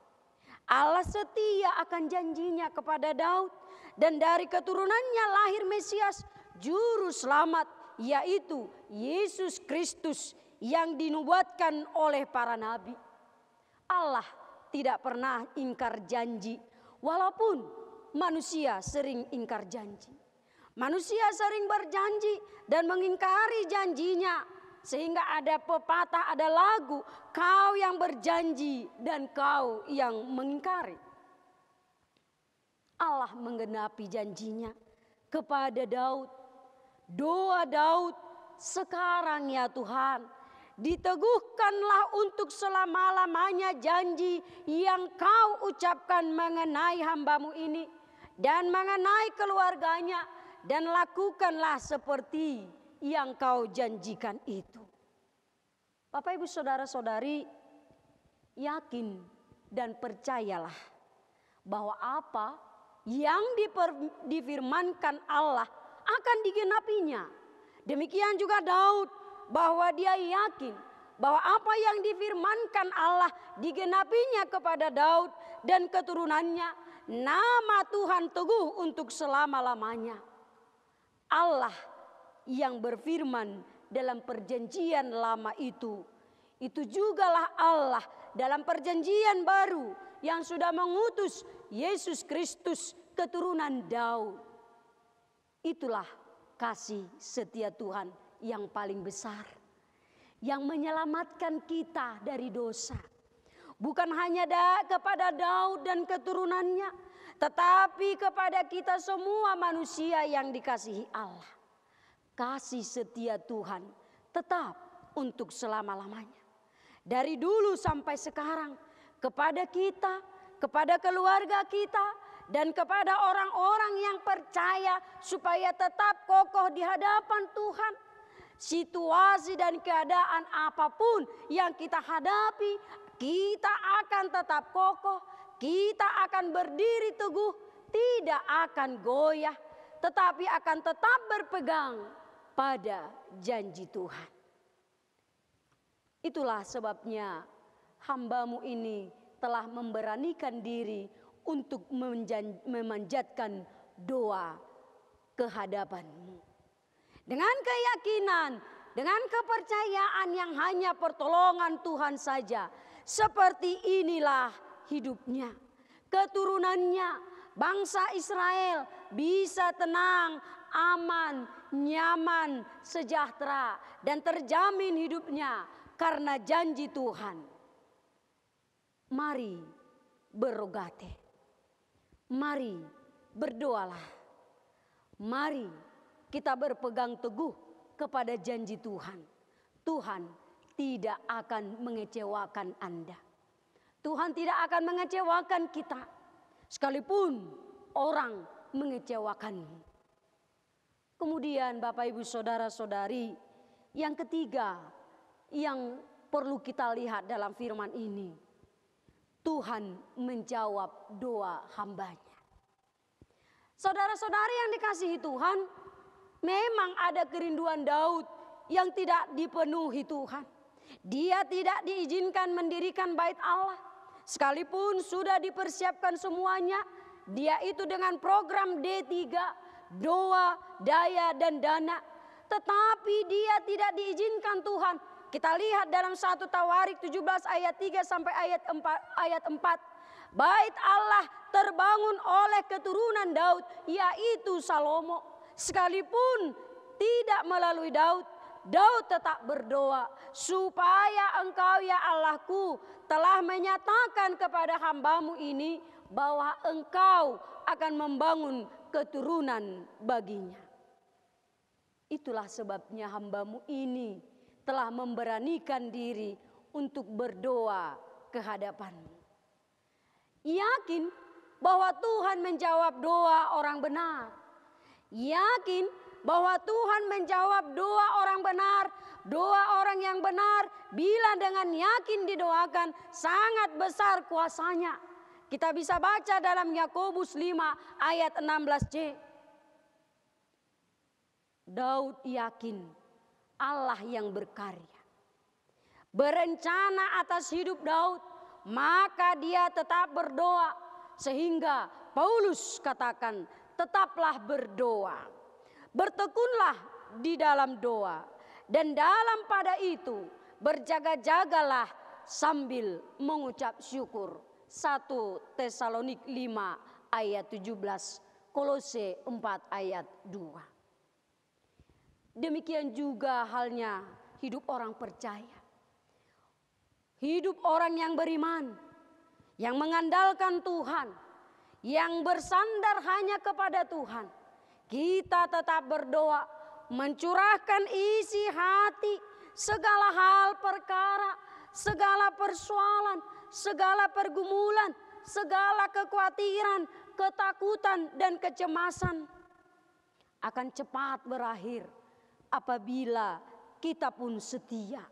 Allah setia akan janjinya kepada Daud dan dari keturunannya lahir Mesias, Juru Selamat, yaitu Yesus Kristus yang dinubuatkan oleh para nabi. Allah tidak pernah ingkar janji, walaupun manusia sering ingkar janji. Manusia sering berjanji dan mengingkari janjinya, sehingga ada pepatah, ada lagu, kau yang berjanji dan kau yang mengingkari. Allah menggenapi janjinya kepada Daud. Doa Daud, sekarang ya Tuhan, diteguhkanlah untuk selama-lamanya janji yang kau ucapkan mengenai hamba-Mu ini dan mengenai keluarganya, dan lakukanlah seperti yang kau janjikan itu. Bapak Ibu Saudara-saudari, yakin dan percayalah bahwa apa yang difirmankan Allah akan digenapinya. Demikian juga Daud, bahwa dia yakin bahwa apa yang difirmankan Allah digenapinya kepada Daud dan keturunannya. Nama Tuhan teguh untuk selama-lamanya. Allah yang berfirman dalam perjanjian lama itu jugalah Allah dalam perjanjian baru yang sudah mengutus Yesus Kristus keturunan Daud. Itulah kasih setia Tuhan yang paling besar, yang menyelamatkan kita dari dosa. Bukan hanya kepada Daud dan keturunannya, tetapi kepada kita semua manusia yang dikasihi Allah. Kasih setia Tuhan tetap untuk selama-lamanya. Dari dulu sampai sekarang, kepada kita, kepada keluarga kita, dan kepada orang-orang yang percaya supaya tetap kokoh di hadapan Tuhan. Situasi dan keadaan apapun yang kita hadapi, kita akan tetap kokoh, kita akan berdiri teguh, tidak akan goyah, tetapi akan tetap berpegang pada janji Tuhan. Itulah sebabnya hamba-Mu ini telah memberanikan diri untuk memanjatkan doa ke hadapan-Mu. Dengan keyakinan, dengan kepercayaan yang hanya pertolongan Tuhan saja. Seperti inilah hidupnya, keturunannya, bangsa Israel bisa tenang, aman, nyaman, sejahtera, dan terjamin hidupnya karena janji Tuhan. Mari berogate, mari berdoalah, mari kita berpegang teguh kepada janji Tuhan. Tuhan tidak akan mengecewakan Anda. Tuhan tidak akan mengecewakan kita, sekalipun orang mengecewakanmu. Kemudian Bapak Ibu Saudara-saudari, yang ketiga yang perlu kita lihat dalam firman ini, Tuhan menjawab doa hambanya. Saudara-saudari yang dikasihi Tuhan, memang ada kerinduan Daud yang tidak dipenuhi Tuhan. Dia tidak diizinkan mendirikan bait Allah. Sekalipun sudah dipersiapkan semuanya, dia itu dengan program D3, doa, daya, dan dana. Tetapi dia tidak diizinkan Tuhan. Kita lihat dalam 1 Tawarik 17 ayat 3 sampai ayat 4. Bait Allah terbangun oleh keturunan Daud, yaitu Salomo. Sekalipun tidak melalui Daud, Daud tetap berdoa supaya Engkau ya Allahku telah menyatakan kepada hamba-Mu ini bahwa Engkau akan membangun keturunan baginya. Itulah sebabnya hamba-Mu ini telah memberanikan diri untuk berdoa ke hadapan-Mu. Yakin bahwa Tuhan menjawab doa orang benar. Yakin bahwa Tuhan menjawab doa orang benar. Doa orang yang benar bila dengan yakin didoakan sangat besar kuasanya. Kita bisa baca dalam Yakobus 5 ayat 16c. Daud yakin Allah yang berkarya berencana atas hidup Daud, maka dia tetap berdoa. Sehingga Paulus katakan, tetaplah berdoa. Bertekunlah di dalam doa. Dan dalam pada itu berjaga-jagalah sambil mengucap syukur. 1 Tesalonik 5 ayat 17, Kolose 4 ayat 2. Demikian juga halnya hidup orang percaya. Hidup orang yang beriman, yang mengandalkan Tuhan, yang bersandar hanya kepada Tuhan. Kita tetap berdoa, mencurahkan isi hati, segala hal perkara, segala persoalan, segala pergumulan, segala kekhawatiran, ketakutan dan kecemasan akan cepat berakhir apabila kita pun setia.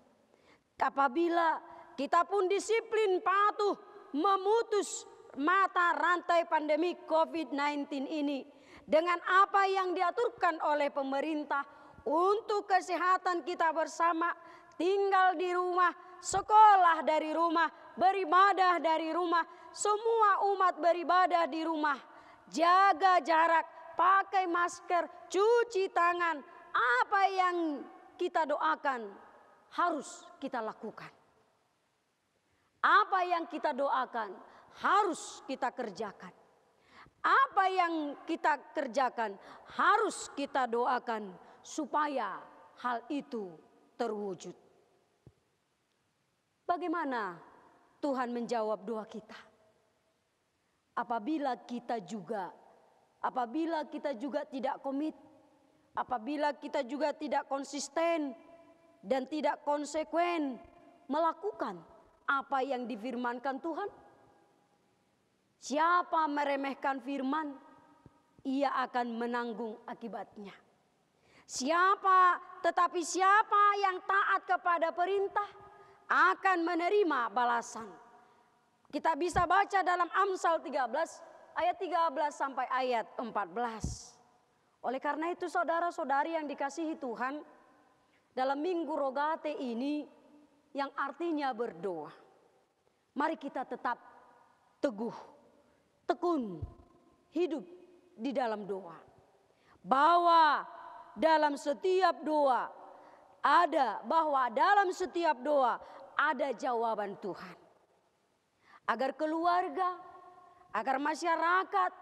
Apabila kita pun disiplin patuh memutus mata rantai pandemi COVID-19 ini dengan apa yang diaturkan oleh pemerintah untuk kesehatan kita bersama, tinggal di rumah, sekolah dari rumah, beribadah dari rumah, semua umat beribadah di rumah, jaga jarak, pakai masker, cuci tangan. Apa yang kita doakan harus kita lakukan. Apa yang kita doakan harus kita kerjakan. Apa yang kita kerjakan harus kita doakan supaya hal itu terwujud. Bagaimana Tuhan menjawab doa kita? Apabila kita juga tidak komit, apabila kita juga tidak konsisten dan tidak konsekuen melakukan apa yang difirmankan Tuhan. Siapa meremehkan firman, ia akan menanggung akibatnya. Tetapi siapa yang taat kepada perintah akan menerima balasan. Kita bisa baca dalam Amsal 13 ayat 13 sampai ayat 14. Oleh karena itu saudara-saudari yang dikasihi Tuhan, dalam Minggu Rogate ini yang artinya berdoa, mari kita tetap teguh, tekun, hidup di dalam doa. Bahwa dalam setiap doa ada jawaban Tuhan. Agar keluarga, agar masyarakat,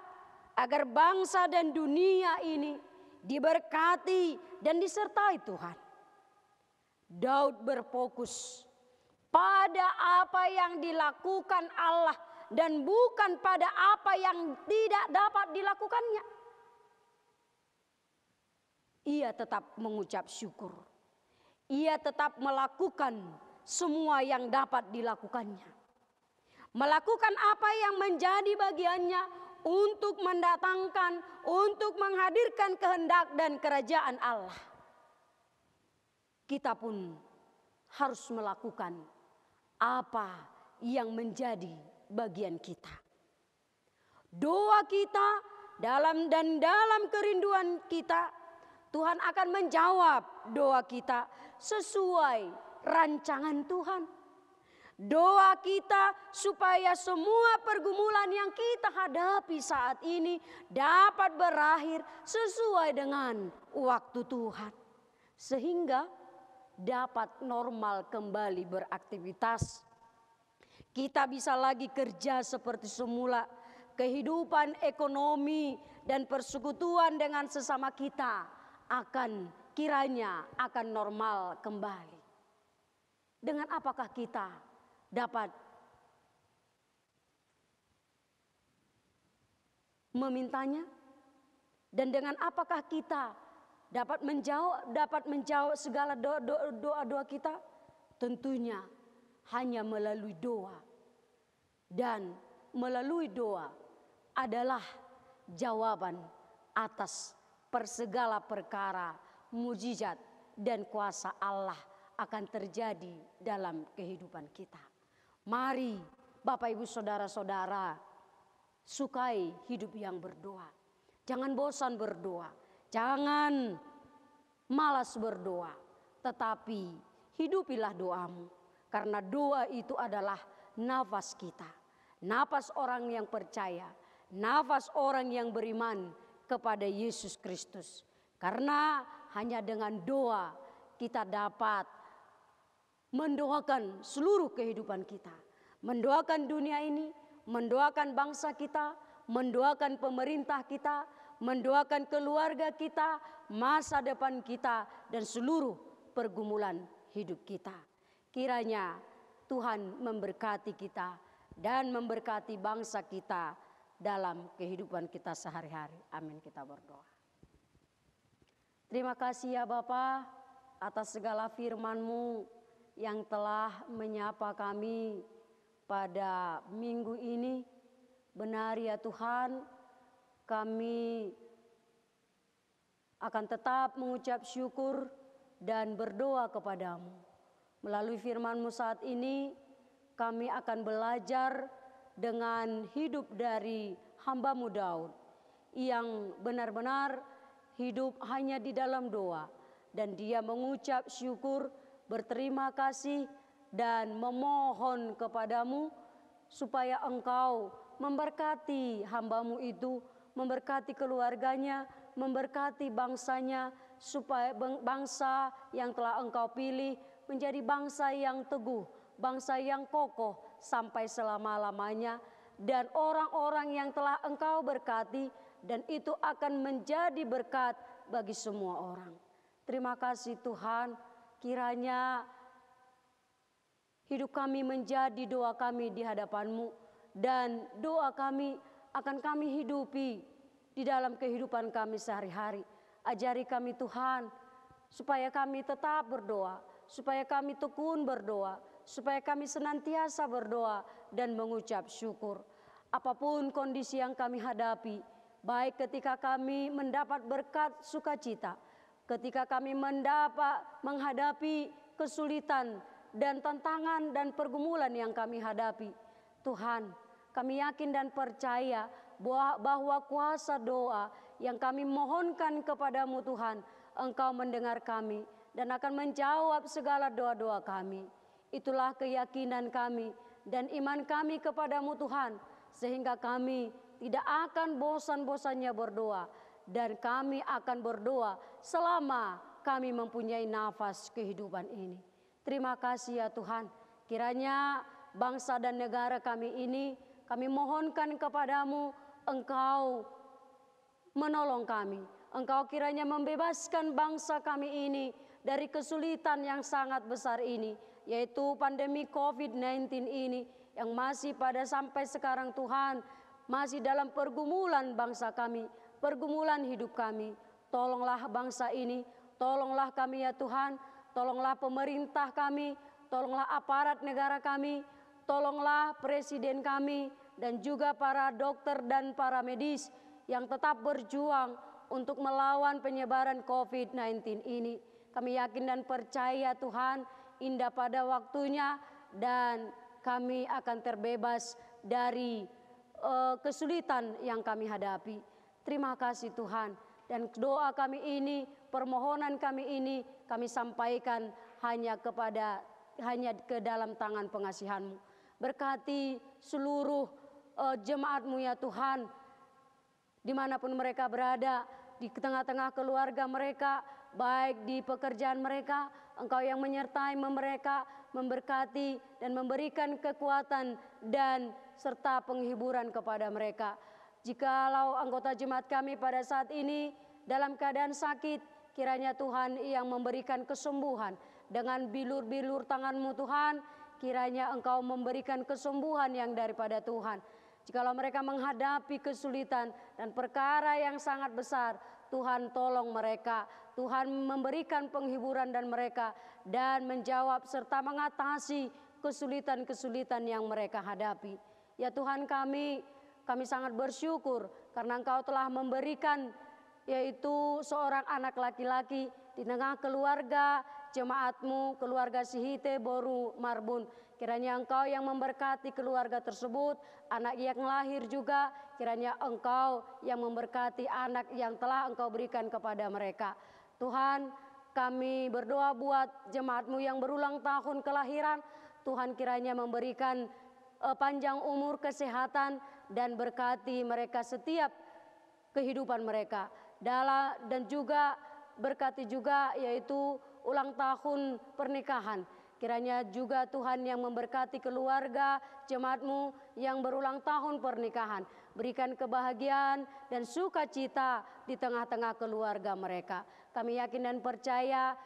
agar bangsa dan dunia ini diberkati dan disertai Tuhan. Daud berfokus pada apa yang dilakukan Allah dan bukan pada apa yang tidak dapat dilakukannya. Ia tetap mengucap syukur. Ia tetap melakukan semua yang dapat dilakukannya. Melakukan apa yang menjadi bagiannya untuk mendatangkan, untuk menghadirkan kehendak dan kerajaan Allah. Kita pun harus melakukan apa yang menjadi bagian kita. Doa kita dalam kerinduan kita, Tuhan akan menjawab doa kita sesuai rancangan Tuhan. Doa kita supaya semua pergumulan yang kita hadapi saat ini dapat berakhir sesuai dengan waktu Tuhan. Sehingga dapat normal kembali beraktivitas. Kita bisa lagi kerja seperti semula. Kehidupan ekonomi dan persekutuan dengan sesama kita kiranya akan normal kembali. Dengan apakah kita dapat memintanya? Dan dengan apakah kita dapat menjawab segala doa-doa kita? Tentunya hanya melalui doa. Dan melalui doa adalah jawaban atas segala perkara, mujizat dan kuasa Allah akan terjadi dalam kehidupan kita. Mari Bapak Ibu Saudara-saudara sukai hidup yang berdoa. Jangan bosan berdoa, jangan malas berdoa, tetapi hidupilah doamu. Karena doa itu adalah nafas kita, nafas orang yang percaya, nafas orang yang beriman kepada Yesus Kristus. Karena hanya dengan doa kita dapat mendoakan seluruh kehidupan kita. Mendoakan dunia ini, mendoakan bangsa kita, mendoakan pemerintah kita, mendoakan keluarga kita, masa depan kita, dan seluruh pergumulan hidup kita. Kiranya Tuhan memberkati kita dan memberkati bangsa kita dalam kehidupan kita sehari-hari. Amin, kita berdoa. Terima kasih ya Bapa atas segala firman-Mu yang telah menyapa kami pada minggu ini. Benar ya Tuhan, kami akan tetap mengucap syukur dan berdoa kepadamu. Melalui firman-Mu saat ini, kami akan belajar dengan hidup dari hamba-Mu Daud yang benar-benar hidup hanya di dalam doa, dan dia mengucap syukur, berterima kasih, dan memohon kepadamu supaya Engkau memberkati hamba-Mu itu, memberkati keluarganya, memberkati bangsanya, supaya bangsa yang telah Engkau pilih menjadi bangsa yang teguh, bangsa yang kokoh sampai selama-lamanya, dan orang-orang yang telah Engkau berkati, dan itu akan menjadi berkat bagi semua orang. Terima kasih Tuhan, kiranya hidup kami menjadi doa kami di hadapan-Mu, dan doa kami akan kami hidupi di dalam kehidupan kami sehari-hari. Ajari kami Tuhan, supaya kami tetap berdoa, supaya kami tekun berdoa, supaya kami senantiasa berdoa dan mengucap syukur. Apapun kondisi yang kami hadapi, baik ketika kami mendapat berkat sukacita, ketika kami menghadapi kesulitan dan tantangan dan pergumulan yang kami hadapi, Tuhan, kami yakin dan percaya bahwa kuasa doa yang kami mohonkan kepadamu Tuhan, Engkau mendengar kami dan akan menjawab segala doa-doa kami. Itulah keyakinan kami dan iman kami kepadamu Tuhan, sehingga kami tidak akan bosan-bosannya berdoa, dan kami akan berdoa selama kami mempunyai nafas kehidupan ini. Terima kasih ya Tuhan, kiranya bangsa dan negara kami ini, kami mohonkan kepadamu, Engkau menolong kami. Engkau kiranya membebaskan bangsa kami ini dari kesulitan yang sangat besar ini, yaitu pandemi COVID-19 ini, yang masih pada sampai sekarang Tuhan, masih dalam pergumulan bangsa kami, pergumulan hidup kami. Tolonglah bangsa ini, tolonglah kami ya Tuhan, tolonglah pemerintah kami, tolonglah aparat negara kami, tolonglah presiden kami, dan juga para dokter dan para medis yang tetap berjuang untuk melawan penyebaran COVID-19 ini. Kami yakin dan percaya Tuhan, indah pada waktunya, dan kami akan terbebas dari kesulitan yang kami hadapi. Terima kasih Tuhan, dan doa kami ini, permohonan kami ini, kami sampaikan hanya ke dalam tangan pengasihan-Mu. Berkati seluruh jemaat-Mu ya Tuhan, dimanapun mereka berada, di tengah-tengah keluarga mereka, baik di pekerjaan mereka, Engkau yang menyertai mereka, memberkati dan memberikan kekuatan dan serta penghiburan kepada mereka. Jikalau anggota jemaat kami pada saat ini dalam keadaan sakit, kiranya Tuhan yang memberikan kesembuhan. Dengan bilur-bilur tangan-Mu Tuhan, kiranya Engkau memberikan kesembuhan yang daripada Tuhan. Jikalau mereka menghadapi kesulitan dan perkara yang sangat besar, Tuhan tolong mereka, Tuhan memberikan penghiburan dan mereka, dan menjawab serta mengatasi kesulitan-kesulitan yang mereka hadapi. Ya Tuhan, kami sangat bersyukur karena Engkau telah memberikan yaitu seorang anak laki-laki di tengah keluarga jemaat-Mu, keluarga Sihite Boru Marbun. Kiranya Engkau yang memberkati keluarga tersebut, anak yang lahir juga, kiranya Engkau yang memberkati anak yang telah Engkau berikan kepada mereka. Tuhan, kami berdoa buat jemaat-Mu yang berulang tahun kelahiran, Tuhan kiranya memberikan panjang umur, kesehatan, dan berkati mereka setiap kehidupan mereka. Dan juga berkati juga yaitu ulang tahun pernikahan. Kiranya juga Tuhan yang memberkati keluarga jemaat-Mu yang berulang tahun pernikahan. Berikan kebahagiaan dan sukacita di tengah-tengah keluarga mereka. Kami yakin dan percaya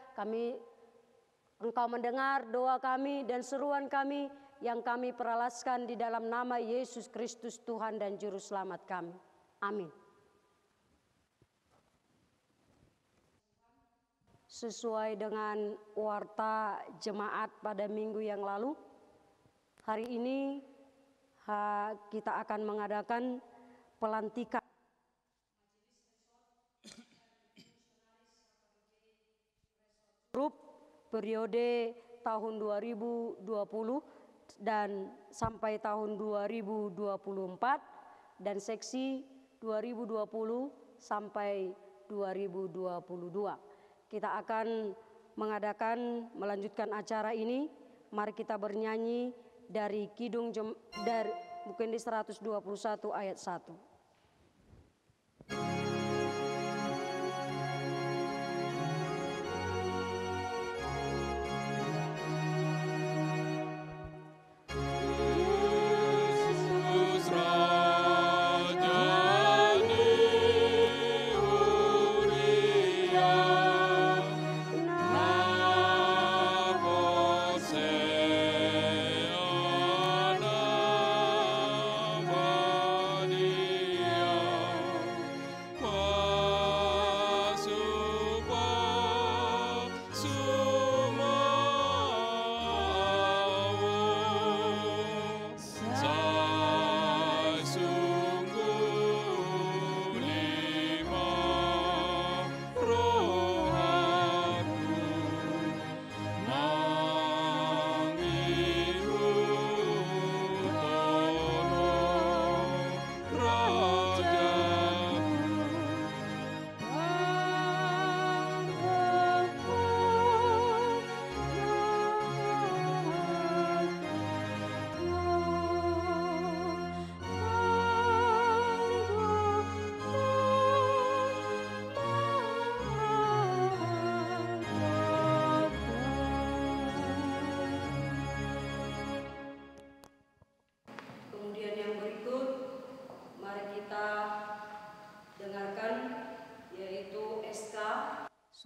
Engkau mendengar doa kami dan seruan kami yang kami peralaskan di dalam nama Yesus Kristus Tuhan dan Juru Selamat kami. Amin. Sesuai dengan warta jemaat pada minggu yang lalu, hari ini kita akan mengadakan pelantikan grup periode tahun 2020 dan sampai tahun 2024 dan seksi 2020 sampai 2022. Kita akan melanjutkan acara ini. Mari kita bernyanyi dari Kidung dari mungkin di 121 ayat 1.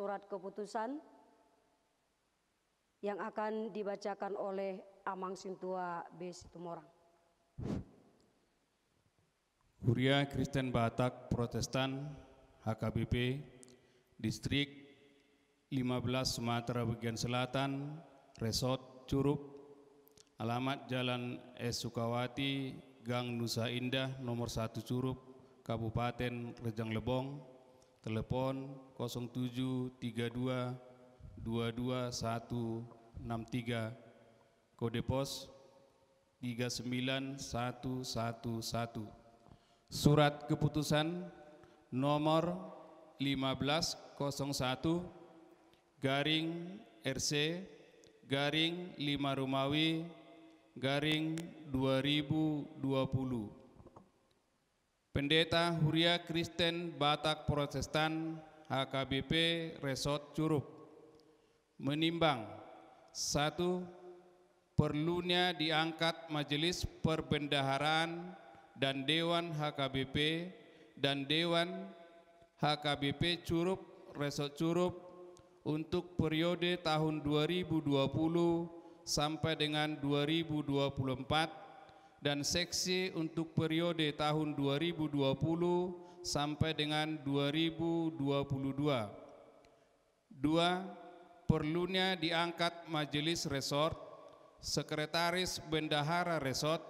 Surat keputusan yang akan dibacakan oleh Amang Sintua B. Situmorang. Huria Kristen Batak Protestan HKBP Distrik 15 Sumatera Bagian Selatan, Resort Curup, alamat Jalan S. Sukawati, Gang Nusa Indah, nomor 1 Curup, Kabupaten Rejang Lebong, telepon 0732 22163, kode pos 39111. Surat keputusan nomor 1501 garing RC garing 5 Romawi garing 2020. Pendeta Huria Kristen Batak Protestan HKBP Resort Curup menimbang 1. Perlunya diangkat Majelis Perbendaharaan dan Dewan HKBP dan Dewan HKBP Curup Resort Curup untuk periode tahun 2020 sampai dengan 2024 dan seksi untuk periode tahun 2020 sampai dengan 2022. 2. Perlunya diangkat Majelis Resort, Sekretaris Bendahara Resort,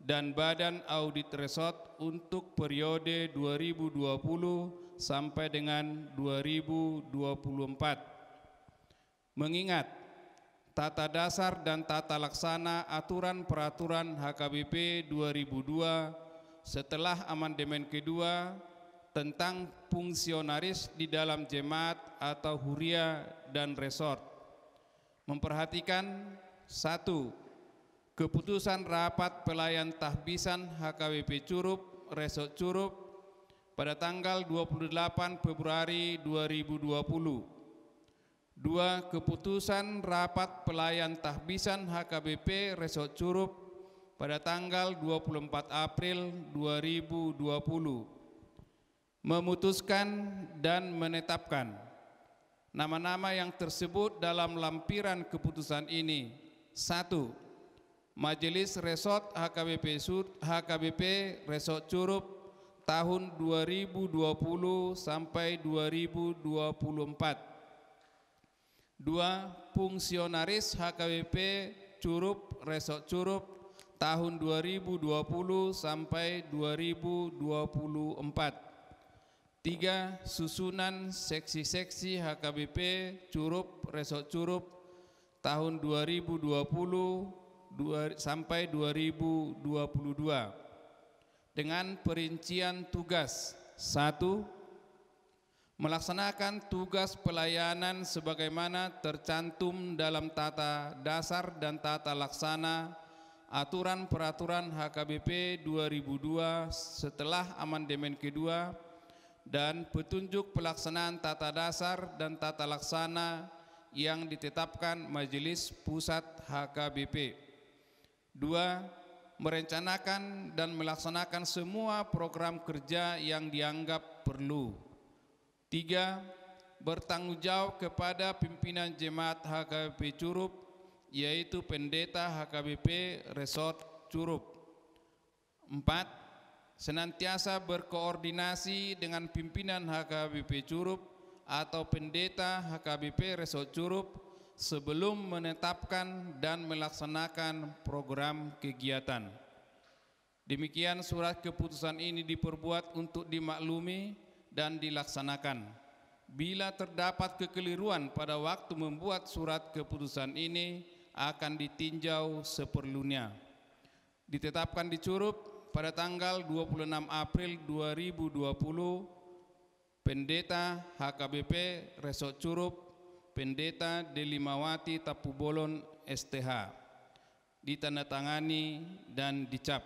dan Badan Audit Resort untuk periode 2020 sampai dengan 2024. Mengingat Tata Dasar dan Tata Laksana Aturan Peraturan HKBP 2002 setelah amandemen kedua tentang fungsionaris di dalam jemaat atau huria dan resort. Memperhatikan 1. Keputusan Rapat Pelayan Tahbisan HKBP Curup, Resort Curup pada tanggal 28 Februari 2020. 2. Keputusan Rapat Pelayan Tahbisan HKBP Resort Curup pada tanggal 24 April 2020 memutuskan dan menetapkan nama-nama yang tersebut dalam lampiran keputusan ini. 1. Majelis Resort HKBP Resort Curup tahun 2020 sampai 2024. 2. Fungsionaris HKBP Curup Resort Curup tahun 2020 sampai 2024. 3. Susunan seksi-seksi HKBP Curup Resort Curup tahun 2020 sampai 2022 dengan perincian tugas. 1. Melaksanakan tugas pelayanan sebagaimana tercantum dalam tata dasar dan tata laksana aturan peraturan HKBP 2002 setelah amandemen kedua dan petunjuk pelaksanaan tata dasar dan tata laksana yang ditetapkan Majelis Pusat HKBP. 2. Merencanakan dan melaksanakan semua program kerja yang dianggap perlu. 3. Bertanggung jawab kepada pimpinan jemaat HKBP Curup, yaitu pendeta HKBP Resort Curup. 4. Senantiasa berkoordinasi dengan pimpinan HKBP Curup atau pendeta HKBP Resort Curup sebelum menetapkan dan melaksanakan program kegiatan. Demikian surat keputusan ini diperbuat untuk dimaklumi dan dilaksanakan. Bila terdapat kekeliruan pada waktu membuat surat keputusan ini akan ditinjau seperlunya. Ditetapkan di Curup pada tanggal 26 April 2020, Pendeta HKBP Resort Curup, Pendeta Delimawati Tapubolon STH, ditandatangani dan dicap.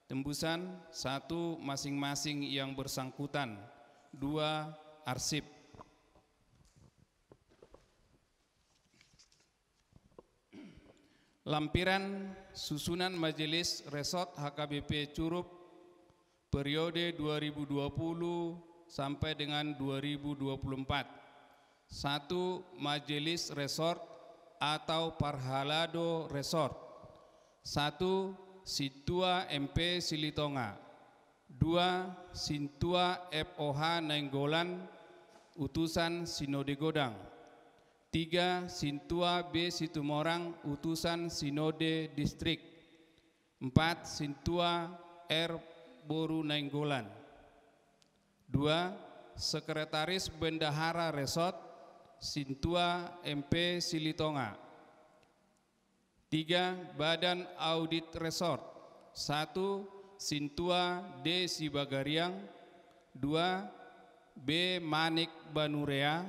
Tembusan 1. Masing-masing yang bersangkutan. 2. Arsip. Lampiran susunan Majelis Resort HKBP Curup periode 2020 sampai dengan 2024. 1. Majelis Resort atau Parhalado Resort. 1. Situa MP Silitonga. 2. Sintua FOH Nainggolan utusan Sinode Godang. 3. Sintua B Situmorang utusan Sinode Distrik. 4. Sintua R Boru Nainggolan. 2. Sekretaris Bendahara Resort Sintua MP Silitonga. 3. Badan Audit Resort. 1. Sintua D Sibagariang. 2. B Manik Banurea.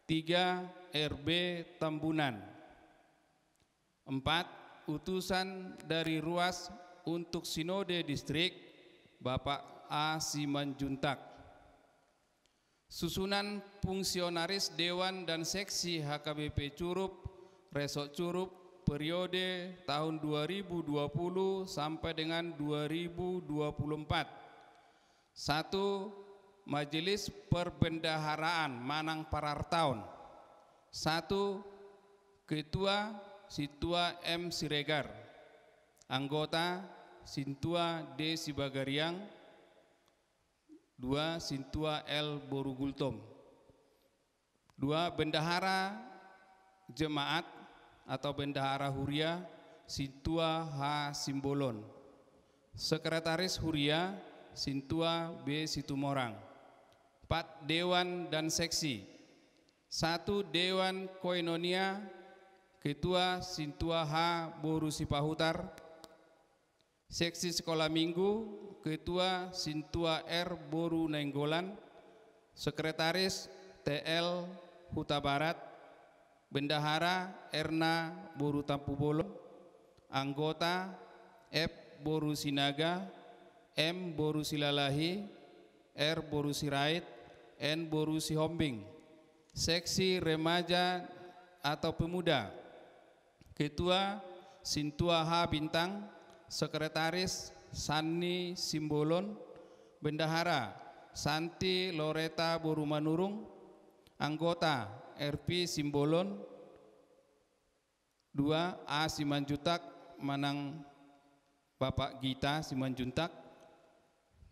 3. RB Tambunan. 4. Utusan dari Ruas untuk Sinode Distrik Bapak A Simanjuntak. Susunan fungsionaris Dewan dan Seksi HKBP Curup Resort Curup periode tahun 2020 sampai dengan 2024. 1. Majelis Perbendaharaan Manang Parartaun. 1. Ketua Situa M Siregar. Anggota Sintua D Sibagariang. 2. Sintua L Borugultom. 2. Bendahara Jemaat atau Bendahara Huria Sintua H Simbolon. Sekretaris Huria Sintua B Situmorang. 4. Dewan dan Seksi. 1. Dewan Koinonia Ketua Sintua H Boru Sipahutar. Seksi Sekolah Minggu Ketua Sintua R Boru Nainggolan. Sekretaris TL Huta Barat. Bendahara Erna Boru Tapubolon. Anggota F Boru Sinaga, M Boru Silalahi, R. Boru Sirait, N. Boru Sihombing. Seksi remaja atau pemuda, Ketua Sintua H. Bintang, Sekretaris Sani Simbolon, Bendahara Santi Loreta Boru Manurung, Anggota RP Simbolon. 2. A. Simanjuntak, Manang Bapak Gita Simanjuntak.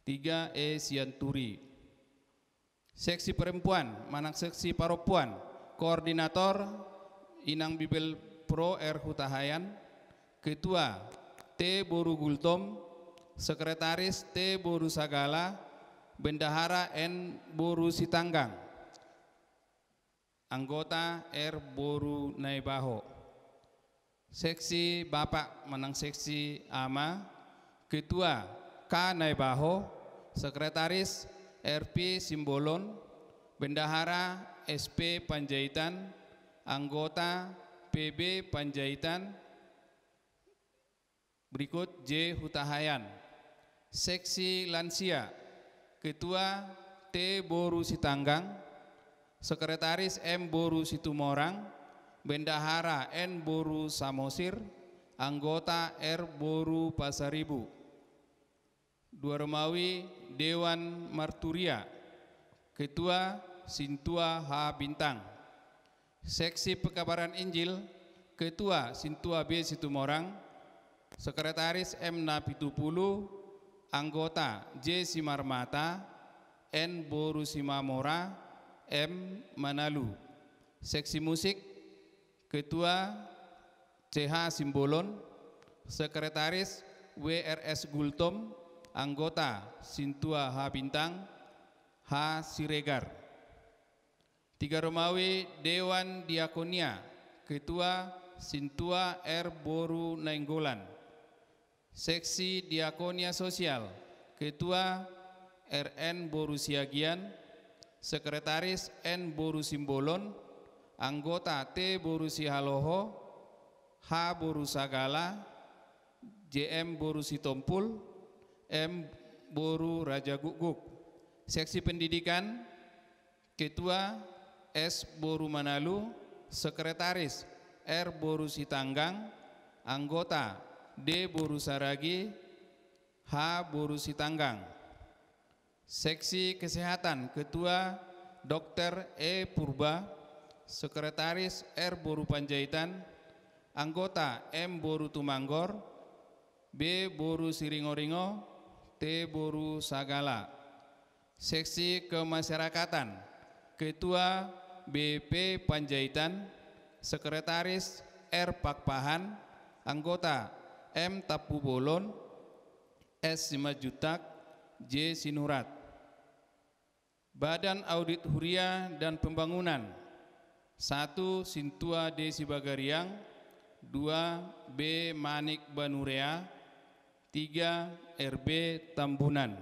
3. E. Sianturi. Seksi perempuan, Manang Seksi Paropuan, Koordinator Inang Bibel Pro R. Hutahayan. Ketua T. Boru Gultom, Sekretaris T. Boru Sagala, Bendahara N. Boru Sitanggang, Anggota R. Boru Naibaho. Seksi Bapak Manang Seksi Ama, Ketua K. Naibaho, Sekretaris RP Simbolon, Bendahara SP Panjaitan, Anggota PB Panjaitan. Berikut J. Hutahayan. Seksi Lansia, Ketua T. Boru Sitanggang, Sekretaris M. Boru Situmorang, Bendahara N. Boru Samosir, Anggota R. Boru Pasaribu. 2 Romawi Dewan Marturia, Ketua Sintua H. Bintang. Seksi Pekabaran Injil, Ketua Sintua B. Situmorang, Sekretaris M. Napitupulu, Anggota J. Simarmata, N. Boru Simamora, M. Manalu. Seksi Musik, Ketua CH Simbolon, Sekretaris WRS Gultom, Anggota Sintua H. Bintang, H. Siregar. 3 Romawi Dewan Diakonia, Ketua Sintua R. Boru Nainggolan. Seksi Diakonia Sosial, Ketua RN Boru Siagian, Sekretaris N. Boru Simbolon, Anggota T. Boru Sihaloho, H. Boru Sagala, JM Boru Sitompul, M. Boru Raja Guguk. Seksi Pendidikan, Ketua S. Boru Manalu, Sekretaris R. Boru Sitanggang, Anggota D. Boru Saragi, H. Boru Sitanggang. Seksi Kesehatan, Ketua Dr. E. Purba, Sekretaris R. Boru Panjaitan, Anggota M. Boru Tumanggor, B. Boru Siringoringo, T. Boru Sagala. Seksi Kemasyarakatan, Ketua BP Panjaitan, Sekretaris R. Pakpahan, Anggota M. Tapu Bolon, S. Simajutak, J. Sinurat. Badan Audit Huria dan Pembangunan, 1. Sintua D. Sibagariang, 2. B. Manik Banurea, 3. RB Tambunan.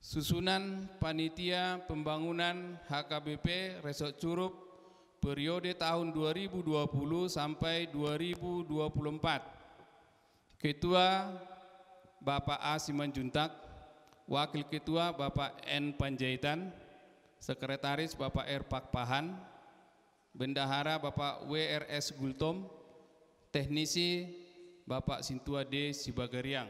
Susunan Panitia Pembangunan HKBP Resort Curup periode tahun 2020 sampai 2024. Ketua Bapak A. Simanjuntak, Wakil Ketua Bapak N. Panjaitan, Sekretaris Bapak R. Pakpahan, Bendahara Bapak WRS Gultom, Teknisi Bapak Sintua D. Sibagariang.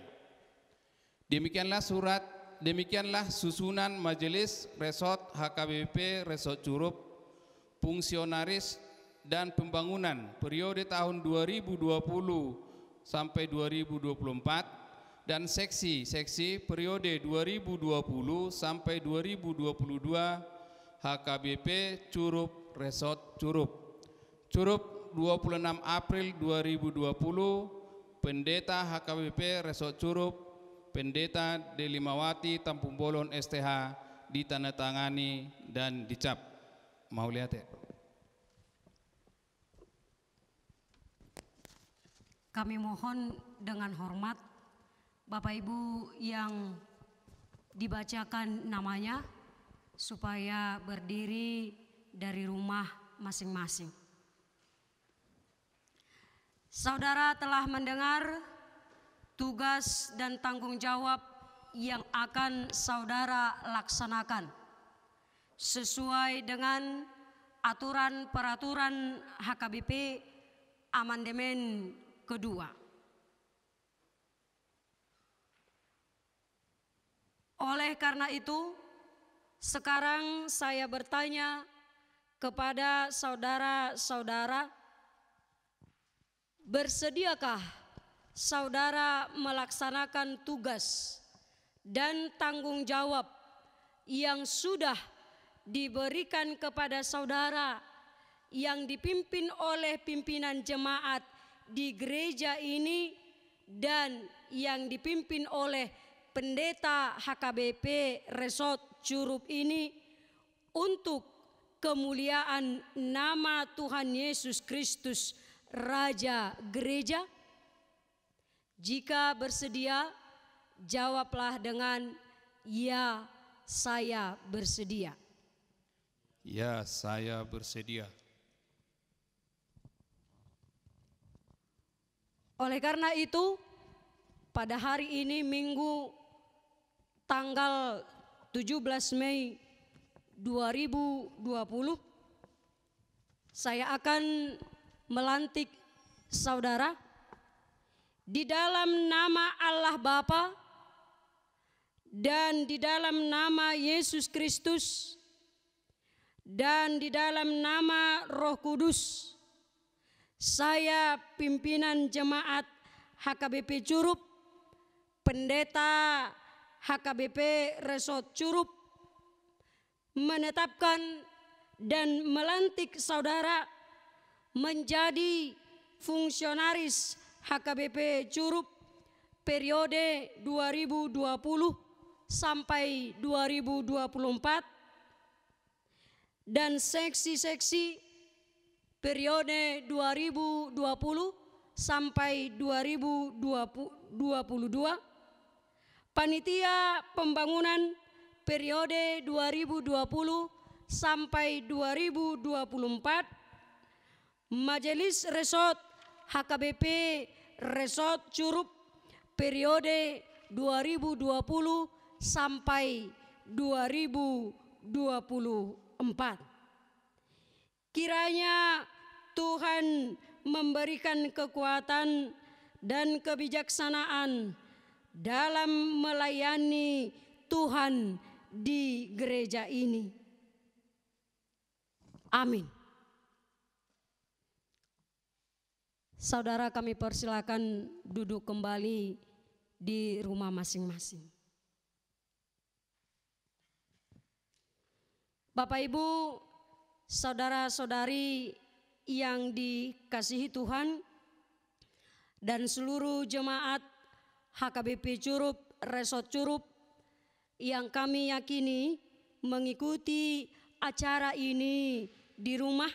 Demikianlah susunan Majelis Resort HKBP Resort Curup, Fungsionaris dan Pembangunan periode tahun 2020 sampai 2024 dan seksi periode 2020 sampai 2022 HKBP Curup Resort Curup. Curup 26 April 2020, Pendeta HKBP Resort Curup, Pendeta Delimawati Tampung Bolon STH ditandatangani dan dicap. Mau lihat ya? Kami mohon dengan hormat Bapak Ibu yang dibacakan namanya supaya berdiri dari rumah masing-masing. Saudara telah mendengar tugas dan tanggung jawab yang akan saudara laksanakan sesuai dengan aturan peraturan HKBP amandemen kedua. Oleh karena itu, sekarang saya bertanya kepada saudara-saudara, bersediakah saudara melaksanakan tugas dan tanggung jawab yang sudah diberikan kepada saudara yang dipimpin oleh pimpinan jemaat di gereja ini dan yang dipimpin oleh pendeta HKBP Resort Curup ini untuk kemuliaan nama Tuhan Yesus Kristus Raja Gereja? Jika bersedia, jawablah dengan ya, saya bersedia. Ya, saya bersedia. Oleh karena itu, pada hari ini Minggu tanggal 17 Mei 2020, saya akan melantik saudara di dalam nama Allah Bapa dan di dalam nama Yesus Kristus dan di dalam nama Roh Kudus. Saya pimpinan jemaat HKBP Curup, pendeta HKBP Resort Curup, menetapkan dan melantik saudara menjadi fungsionaris HKBP Curup periode 2020 sampai 2024 dan seksi-seksi periode 2020 sampai 2022, panitia pembangunan periode 2020 sampai 2024, majelis resort HKBP Resort Curup periode 2020 sampai 2024. Kiranya Tuhan memberikan kekuatan dan kebijaksanaan dalam melayani Tuhan di gereja ini. Amin. Saudara, kami persilakan duduk kembali di rumah masing-masing. Bapak Ibu, saudara-saudari yang dikasihi Tuhan dan seluruh jemaat HKBP Curup, Resort Curup yang kami yakini mengikuti acara ini di rumah,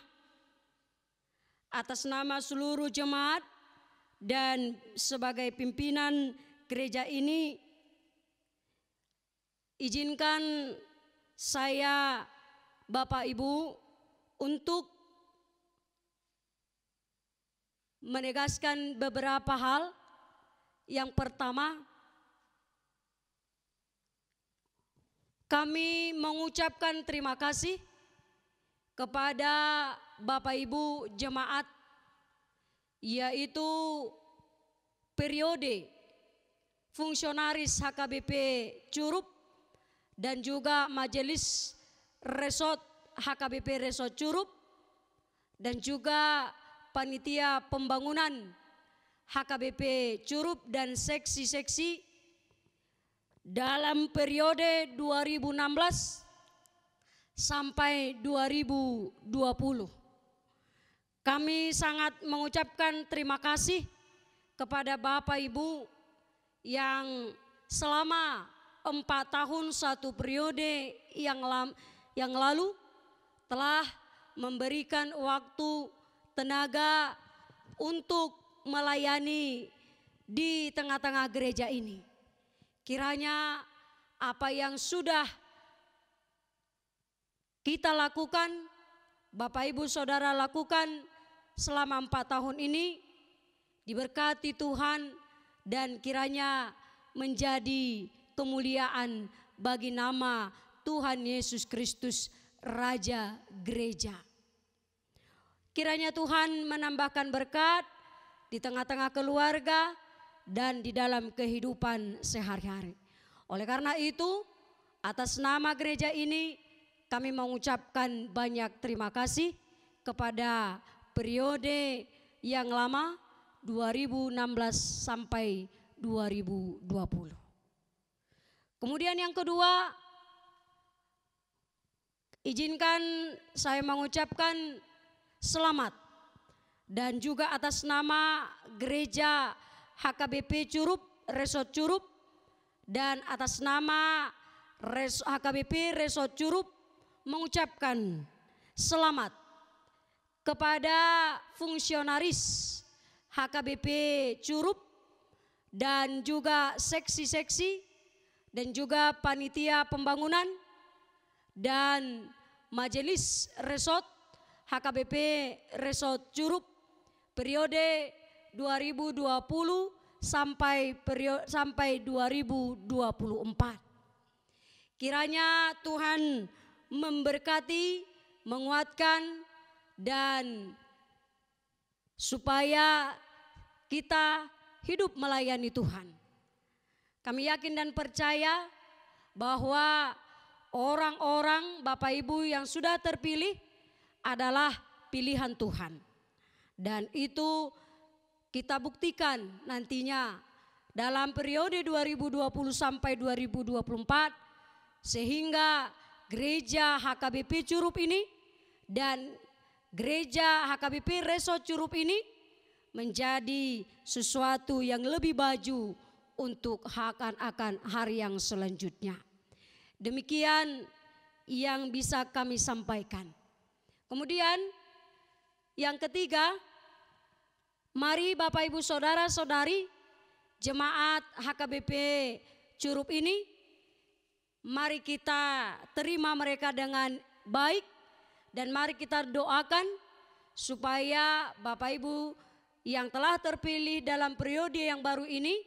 atas nama seluruh jemaat dan sebagai pimpinan gereja ini, izinkan saya, Bapak Ibu, untuk menegaskan beberapa hal. Yang pertama, kami mengucapkan terima kasih kepada Bapak Ibu jemaat, yaitu periode fungsionaris HKBP Curup dan juga majelis resort HKBP Resort Curup dan juga panitia pembangunan HKBP Curup dan seksi-seksi dalam periode 2016 sampai 2020. Kami sangat mengucapkan terima kasih kepada Bapak Ibu yang selama 4 tahun 1 periode yang lalu telah memberikan waktu, tenaga untuk melayani di tengah-tengah gereja ini. Kiranya apa yang sudah kita lakukan, Bapak Ibu Saudara lakukan selama 4 tahun ini, diberkati Tuhan dan kiranya menjadi kemuliaan bagi nama Tuhan Yesus Kristus, Raja Gereja. Kiranya Tuhan menambahkan berkat di tengah-tengah keluarga dan di dalam kehidupan sehari-hari. Oleh karena itu, atas nama gereja ini kami mengucapkan banyak terima kasih kepada periode yang lama 2016 sampai 2020. Kemudian yang kedua, izinkan saya mengucapkan selamat dan juga atas nama gereja HKBP Curup, Resort Curup, dan atas nama HKBP Resort Curup mengucapkan selamat kepada fungsionaris HKBP Curup dan juga seksi-seksi dan juga panitia pembangunan dan majelis resort HKBP Resort Curup periode 2020 sampai 2024. Kiranya Tuhan memberkati, menguatkan, dan supaya kita hidup melayani Tuhan. Kami yakin dan percaya bahwa orang-orang Bapak Ibu yang sudah terpilih adalah pilihan Tuhan. Dan itu kita buktikan nantinya dalam periode 2020 sampai 2024 sehingga gereja HKBP Curup ini dan gereja HKBP Resort Curup ini menjadi sesuatu yang lebih maju untuk akan hari yang selanjutnya. Demikian yang bisa kami sampaikan. Kemudian yang ketiga, mari Bapak Ibu Saudara-saudari jemaat HKBP Curup ini, mari kita terima mereka dengan baik dan mari kita doakan supaya Bapak Ibu yang telah terpilih dalam periode yang baru ini,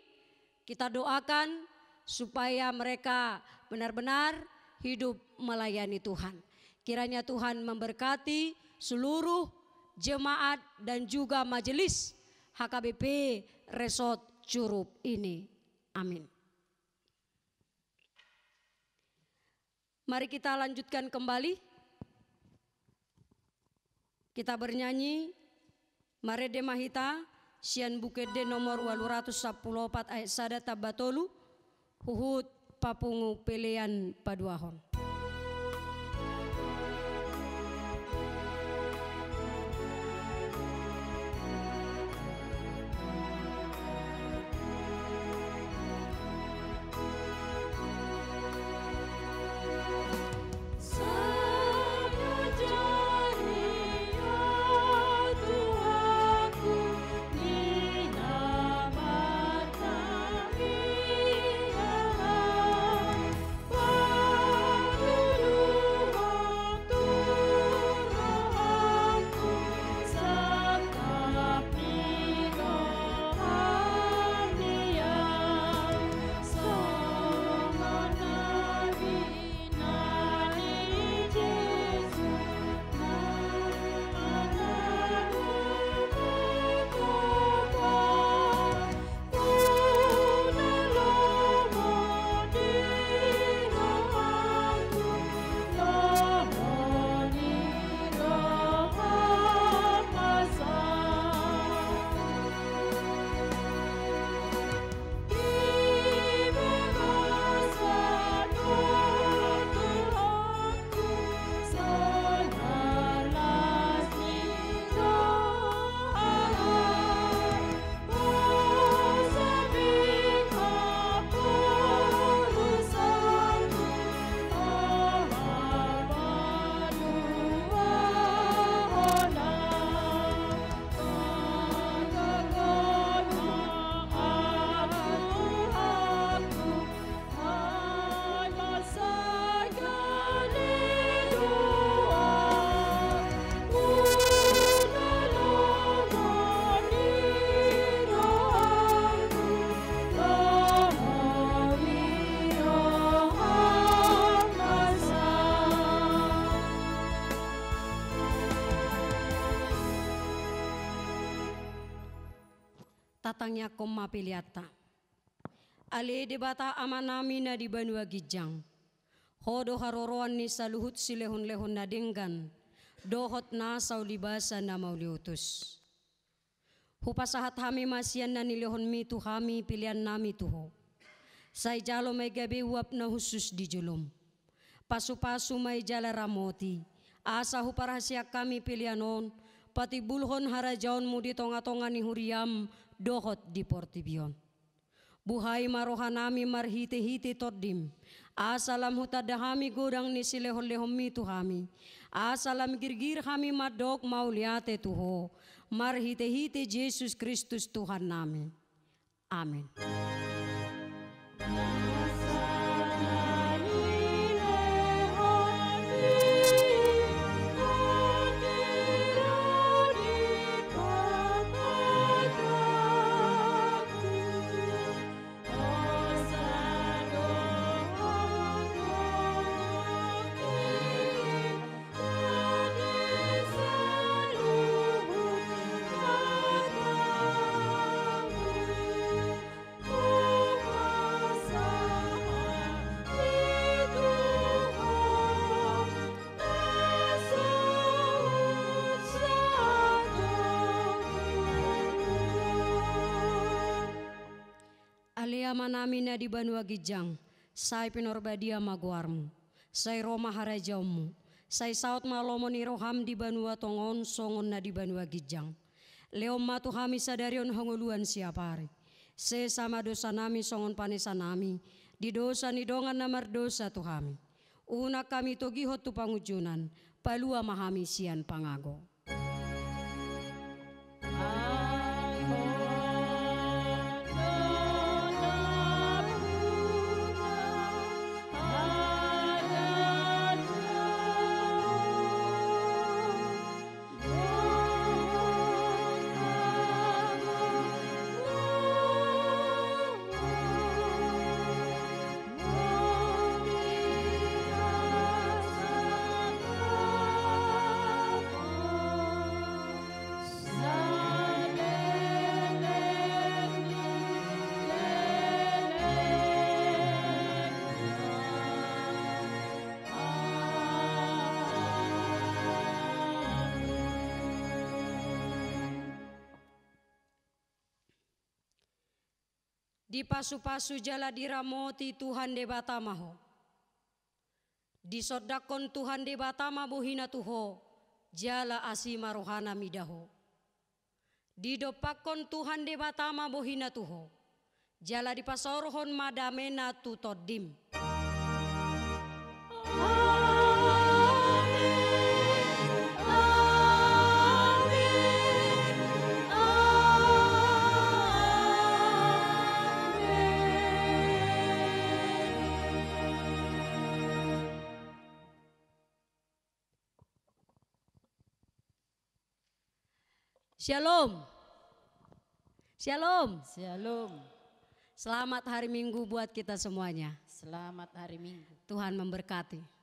kita doakan supaya mereka benar-benar hidup melayani Tuhan. Kiranya Tuhan memberkati seluruh jemaat dan juga majelis HKBP Resort Curup ini. Amin. Mari kita lanjutkan kembali. Kita bernyanyi Marede Mahita Sian Bukede nomor 214 ayat sada tabatolu Huhut Papungu Pelean Paduahon. Nina Marta Mia tatangnya koma piliata. Ale debata amanami na di Banua Gijang. Hodo haroroan ni saluhut silehon-lehon na denggan. Dohot na saulibasa na mauliutus. Hupasahat hami masian na nilehon mi tu hami pilihan nami tuho. Say jalo may gabi uap na husus di julum. Pasu-pasu may jala ramoti. Asa huparahasya kami pilihanon. Pati bulhon harajaon mo di tonga-tonga ni huriam. Dohot di portibion. Buhay marohanami marhite-hite tordim. Asalam hutadahami godang ni silehon-lehon mi tuhami. Asalam girgir hami madok mauliate tuho. Marhite-hite Yesus Kristus Tuhan nami. Amin. Manami na di Banua Gijang, say pinorbadia maguarmu, say Roma harajaumu, say saut malomo ni roham di Banua Tongon songon na di Banua Gijang. Leom matu hami sadarion hanguluan siapari, se sama dosa nami songon panesa nami, di dosa ni dongan namar dosa tuhami. Una kami togihot tu pangujunan, palua mahami sian pangago. Di pasu-pasu jala diramoti Tuhan de batamaho. Di sodakon Tuhan de batama buhina tuho. Jala asima rohana midaho. Di dopakon Tuhan de batama buhina tuho. Jala di pasorohon madamena tutodim. Shalom. Shalom. Shalom. Selamat hari Minggu buat kita semuanya. Selamat hari Minggu. Tuhan memberkati.